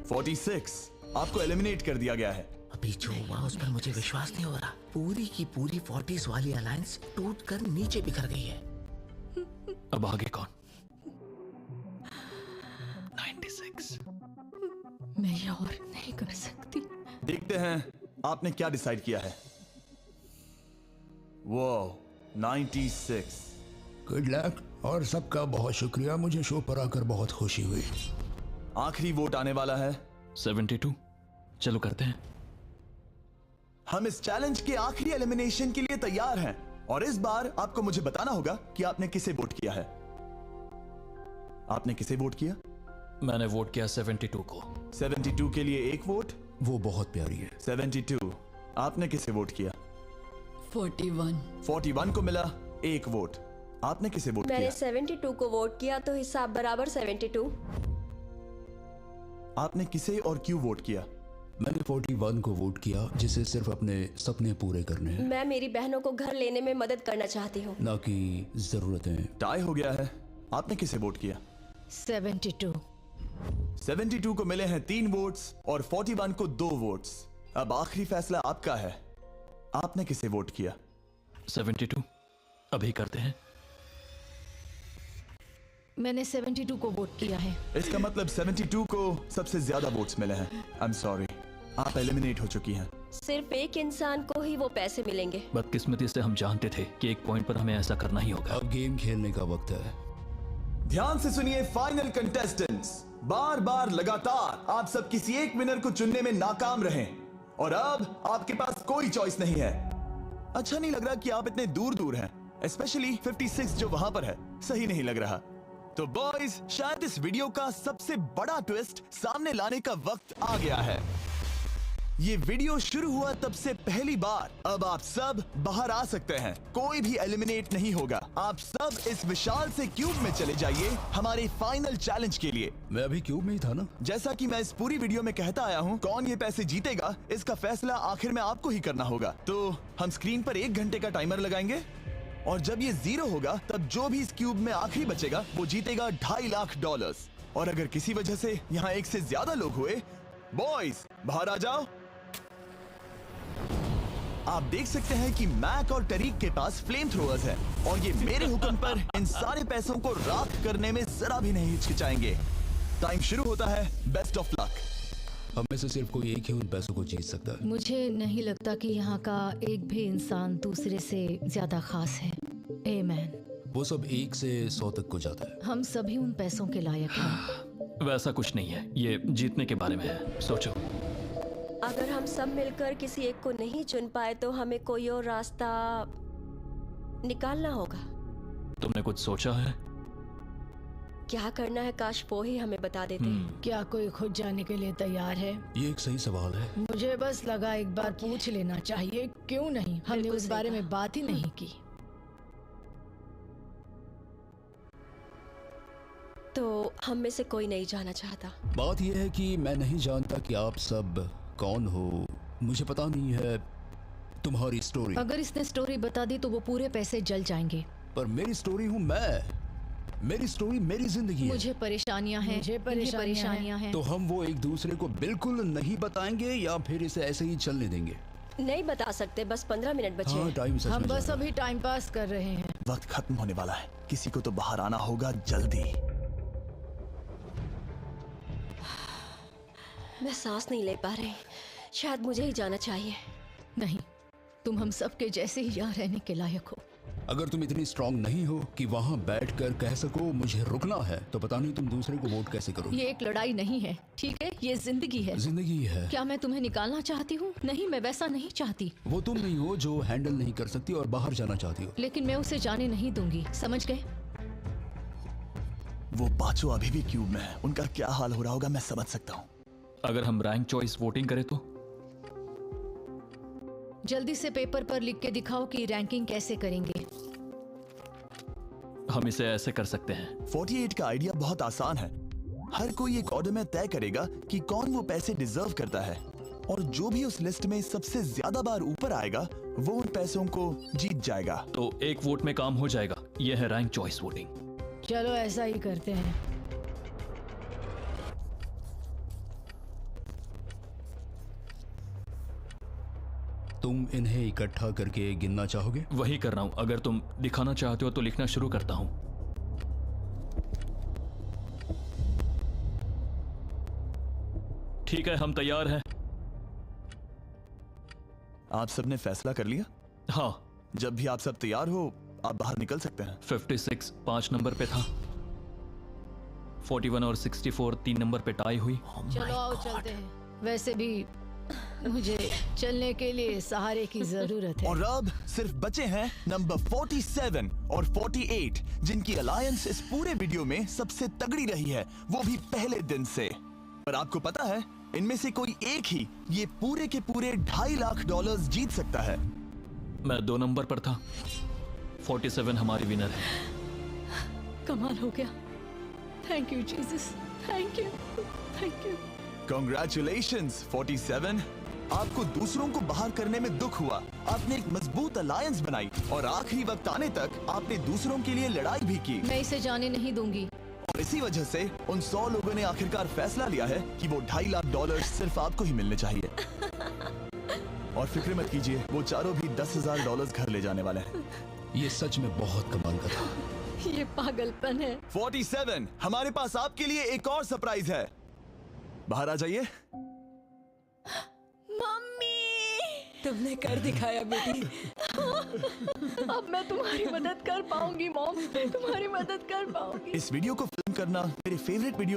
Speaker 1: 46 आपको एलिमिनेट कर दिया गया है।
Speaker 9: अभी जो हुआ उस पर मुझे विश्वास नहीं हो रहा। पूरी की पूरी 40s वाली अलायंस टूटकर नीचे बिखर गई है।
Speaker 4: अब आगे कौन? 96।
Speaker 11: मैं ये और नहीं कर सकती।
Speaker 1: देखते हैं आपने क्या डिसाइड किया है। वो 96।
Speaker 13: गुड लक और सबका बहुत शुक्रिया। मुझे शो पर आकर बहुत खुशी हुई।
Speaker 1: आखिरी वोट आने वाला है।
Speaker 4: 72। चलो करते हैं।
Speaker 1: हम इस चैलेंज के आखिरी एलिमिनेशन के लिए तैयार हैं और इस बार आपको मुझे बताना होगा कि आपने किसे वोट किया है। आपने किसे वोट किया?
Speaker 4: मैंने वोट किया 72 को।
Speaker 1: 72 के लिए 1 वोट।
Speaker 13: वो बहुत प्यारी है।
Speaker 1: 72। आपने किसे वोट किया?
Speaker 6: 41।
Speaker 1: 41 को मिला 1 वोट। आपने किसे वोट किया?
Speaker 5: मैंने 72 को वोट किया, तो हिसाब बराबर 72।
Speaker 1: आपने किसे और क्यों वोट किया?
Speaker 13: मैंने 41 को वोट किया, जिसे सिर्फ अपने सपने पूरे करने हैं।
Speaker 5: मैं मेरी बहनों को घर लेने में मदद करना चाहती हूँ,
Speaker 13: ना कि जरूरतें।
Speaker 1: टाई हो गया है। आपने किसे वोट किया?
Speaker 11: 72।
Speaker 1: 72 को मिले हैं 3 वोट्स और 41 को 2 वोट्स। अब आखिरी फैसला आपका है, आपने किसे वोट किया?
Speaker 4: 72 अभी करते हैं।
Speaker 11: मैंने 72 को वोट किया है।
Speaker 1: इसका मतलब 72 को सबसे ज्यादा वोट्स मिले हैं। आई एम सॉरी, आप एलिमिनेट हो चुकी हैं।
Speaker 5: सिर्फ एक इंसान को ही वो पैसे मिलेंगे।
Speaker 4: बदकिस्मती से हम जानते थे कि एक पॉइंट पर हमें ऐसा करना ही होगा।
Speaker 13: अब गेम खेलने का वक्त है।
Speaker 1: ध्यान से सुनिए फाइनल कंटेस्टेंट्स, बार बार लगातार आप सब किसी एक विनर को चुनने में नाकाम रहे और अब आपके पास कोई चॉइस नहीं है। अच्छा नहीं लग रहा कि आप इतने दूर दूर हैं, स्पेशली 56 जो वहां पर है, सही नहीं लग रहा। तो बॉयज, शायद इस वीडियो का सबसे बड़ा ट्विस्ट सामने लाने का वक्त आ गया है। ये वीडियो शुरू हुआ तब से पहली बार, अब आप सब बाहर आ सकते हैं, कोई भी एलिमिनेट नहीं होगा। आप सब इस विशाल से क्यूब में चले जाइए हमारे फाइनल चैलेंज के लिए।
Speaker 13: मैं अभी क्यूब में ही था ना।
Speaker 1: जैसा कि मैं इस पूरी वीडियो में कहता आया हूँ, कौन ये पैसे जीतेगा इसका फैसला आखिर में आपको ही करना होगा। तो हम स्क्रीन पर 1 घंटे का टाइमर लगाएंगे और जब ये 0 होगा तब जो भी इस क्यूब में आखिरी बचेगा वो जीतेगा $2.5 लाख। और अगर किसी वजह से यहाँ एक से ज्यादा लोग हुए, बॉयज बाहर आ जाओ। आप देख सकते हैं कि मैक और टरीक के पास फ्लेम थ्रोअर्स है और ये मेरे हुक्म पर इन सारे पैसों को राख करने में जरा भी नहीं हिचकिचाएंगे। टाइम शुरू होता है, बेस्ट ऑफ लक।
Speaker 13: हम में से सिर्फ कोई एक ही उन पैसों को जीत सकता है।
Speaker 11: मुझे नहीं लगता कि यहाँ का एक भी इंसान दूसरे से ज्यादा खास है। आमीन।
Speaker 13: वो सब 1 से 100 तक को जाता है।
Speaker 11: हम सभी उन पैसों के लायक हैं।
Speaker 4: वैसा कुछ नहीं है, ये जीतने के बारे में है। सोचो,
Speaker 5: अगर हम सब मिलकर किसी एक को नहीं चुन पाए तो हमें कोई और रास्ता निकालना होगा।
Speaker 4: तुमने कुछ सोचा है?
Speaker 5: क्या करना है, काश वो ही हमें बता देते।
Speaker 11: क्या कोई खुद जाने के लिए तैयार है?
Speaker 13: ये एक सही सवाल है।
Speaker 11: मुझे बस लगा एक बार पूछ लेना चाहिए, क्यों नहीं? हमने उस बारे में बात ही नहीं की।
Speaker 5: तो हम में से कोई नहीं जाना चाहता।
Speaker 13: बात यह है कि मैं नहीं जानता कि आप सब कौन हो, मुझे पता नहीं है तुम्हारी स्टोरी।
Speaker 11: अगर इसने स्टोरी बता दी तो वो पूरे पैसे जल जाएंगे।
Speaker 13: पर मेरी स्टोरी हूँ मैं, मेरी स्टोरी मेरी जिंदगी है।
Speaker 11: मुझे परेशानियाँ हैं, मुझे परेशानियाँ हैं।
Speaker 13: तो हम वो एक दूसरे को बिल्कुल नहीं बताएंगे या फिर इसे ऐसे ही चलने देंगे?
Speaker 5: नहीं बता सकते, बस 15 मिनट बचे हैं।
Speaker 13: टाइम सच में
Speaker 11: हम बस अभी टाइम पास कर रहे हैं।
Speaker 1: वक्त खत्म होने वाला है, किसी को तो बाहर आना होगा जल्दी।
Speaker 5: मैं सांस नहीं ले पा रही, शायद मुझे ही जाना चाहिए।
Speaker 11: नहीं, तुम हम सब के जैसे ही यहाँ रहने के लायक हो।
Speaker 13: अगर तुम इतनी स्ट्रांग नहीं हो कि वहाँ बैठकर कह सको मुझे रुकना है, तो पता नहीं तुम दूसरे को वोट कैसे करोगे।
Speaker 11: ये एक लड़ाई नहीं है, ठीक है? ये जिंदगी है।
Speaker 13: जिंदगी है।
Speaker 11: क्या मैं तुम्हें निकालना चाहती हूँ? नहीं, मैं वैसा नहीं चाहती।
Speaker 13: वो तुम नहीं हो जो हैंडल नहीं कर सकती और बाहर जाना चाहती हो।
Speaker 11: लेकिन मैं उसे जाने नहीं दूंगी, समझ गए?
Speaker 1: वो पांचों अभी भी क्यूब में है, उनका क्या हाल हो रहा होगा मैं समझ सकता हूँ।
Speaker 4: अगर हम रैंक चॉइस वोटिंग करें तो?
Speaker 11: जल्दी से पेपर पर लिख के दिखाओ कि रैंकिंग कैसे करेंगे।
Speaker 4: हम इसे ऐसे कर सकते हैं।
Speaker 1: 48 का आइडिया बहुत आसान है। हर कोई एक ऑर्डर में तय करेगा कि कौन वो पैसे डिजर्व करता है और जो भी उस लिस्ट में सबसे ज्यादा बार ऊपर आएगा वो उन पैसों को जीत जाएगा।
Speaker 4: तो एक वोट में काम हो जाएगा। यह है रैंक चॉइस वोटिंग।
Speaker 11: चलो ऐसा ही करते हैं।
Speaker 13: तुम इन्हें इकट्ठा करके गिनना चाहोगे?
Speaker 4: वही कर रहा हूं। अगर तुम दिखाना चाहते हो तो लिखना शुरू करता हूं। ठीक है, हम तैयार हैं।
Speaker 1: आप सबने फैसला कर लिया?
Speaker 4: हाँ।
Speaker 1: जब भी आप सब तैयार हो आप बाहर निकल सकते हैं।
Speaker 4: 56 5 नंबर पे था। 41 और 64 3 नंबर पे टाई हुई।
Speaker 11: चलो आओ चलते हैं। वैसे भी मुझे चलने के लिए सहारे की जरूरत है।
Speaker 1: और अब सिर्फ बचे हैं नंबर 47 और 48 जिनकी अलायंस इस पूरे वीडियो में सबसे तगड़ी रही है, वो भी पहले दिन से। पर आपको पता है इनमें से कोई एक ही ये पूरे के पूरे $2.5 लाख जीत सकता है।
Speaker 4: मैं 2 नंबर पर था। 47 हमारी विनर है।
Speaker 11: कमाल हो गया। Thank you Jesus, thank you, thank you.
Speaker 1: Congratulations 47। आपको दूसरों को बाहर करने में दुख हुआ, आपने एक मजबूत अलायंस बनाई और आखिरी वक्त आने तक आपने दूसरों के लिए लड़ाई भी की।
Speaker 11: मैं इसे जाने नहीं दूंगी।
Speaker 1: और इसी वजह से उन 100 लोगों ने आखिरकार फैसला लिया है कि वो $2.5 लाख सिर्फ आपको ही मिलने चाहिए। और फिक्र मत कीजिए, वो चारों भी $10,000 घर ले जाने वाले हैं।
Speaker 13: ये सच में बहुत कमाल का था।
Speaker 11: ये पागलपन है।
Speaker 1: 47, हमारे पास आपके लिए एक और सरप्राइज है। बाहर आ जाइए।
Speaker 7: तुमने कर दिखाया बेटी।
Speaker 11: अब मैं तुम्हारी मदद कर पाऊंगी मॉम, तुम्हारी मदद कर पाऊंगी।
Speaker 1: इस वीडियो को फिल्म करना मेरे फेवरेट वीडियो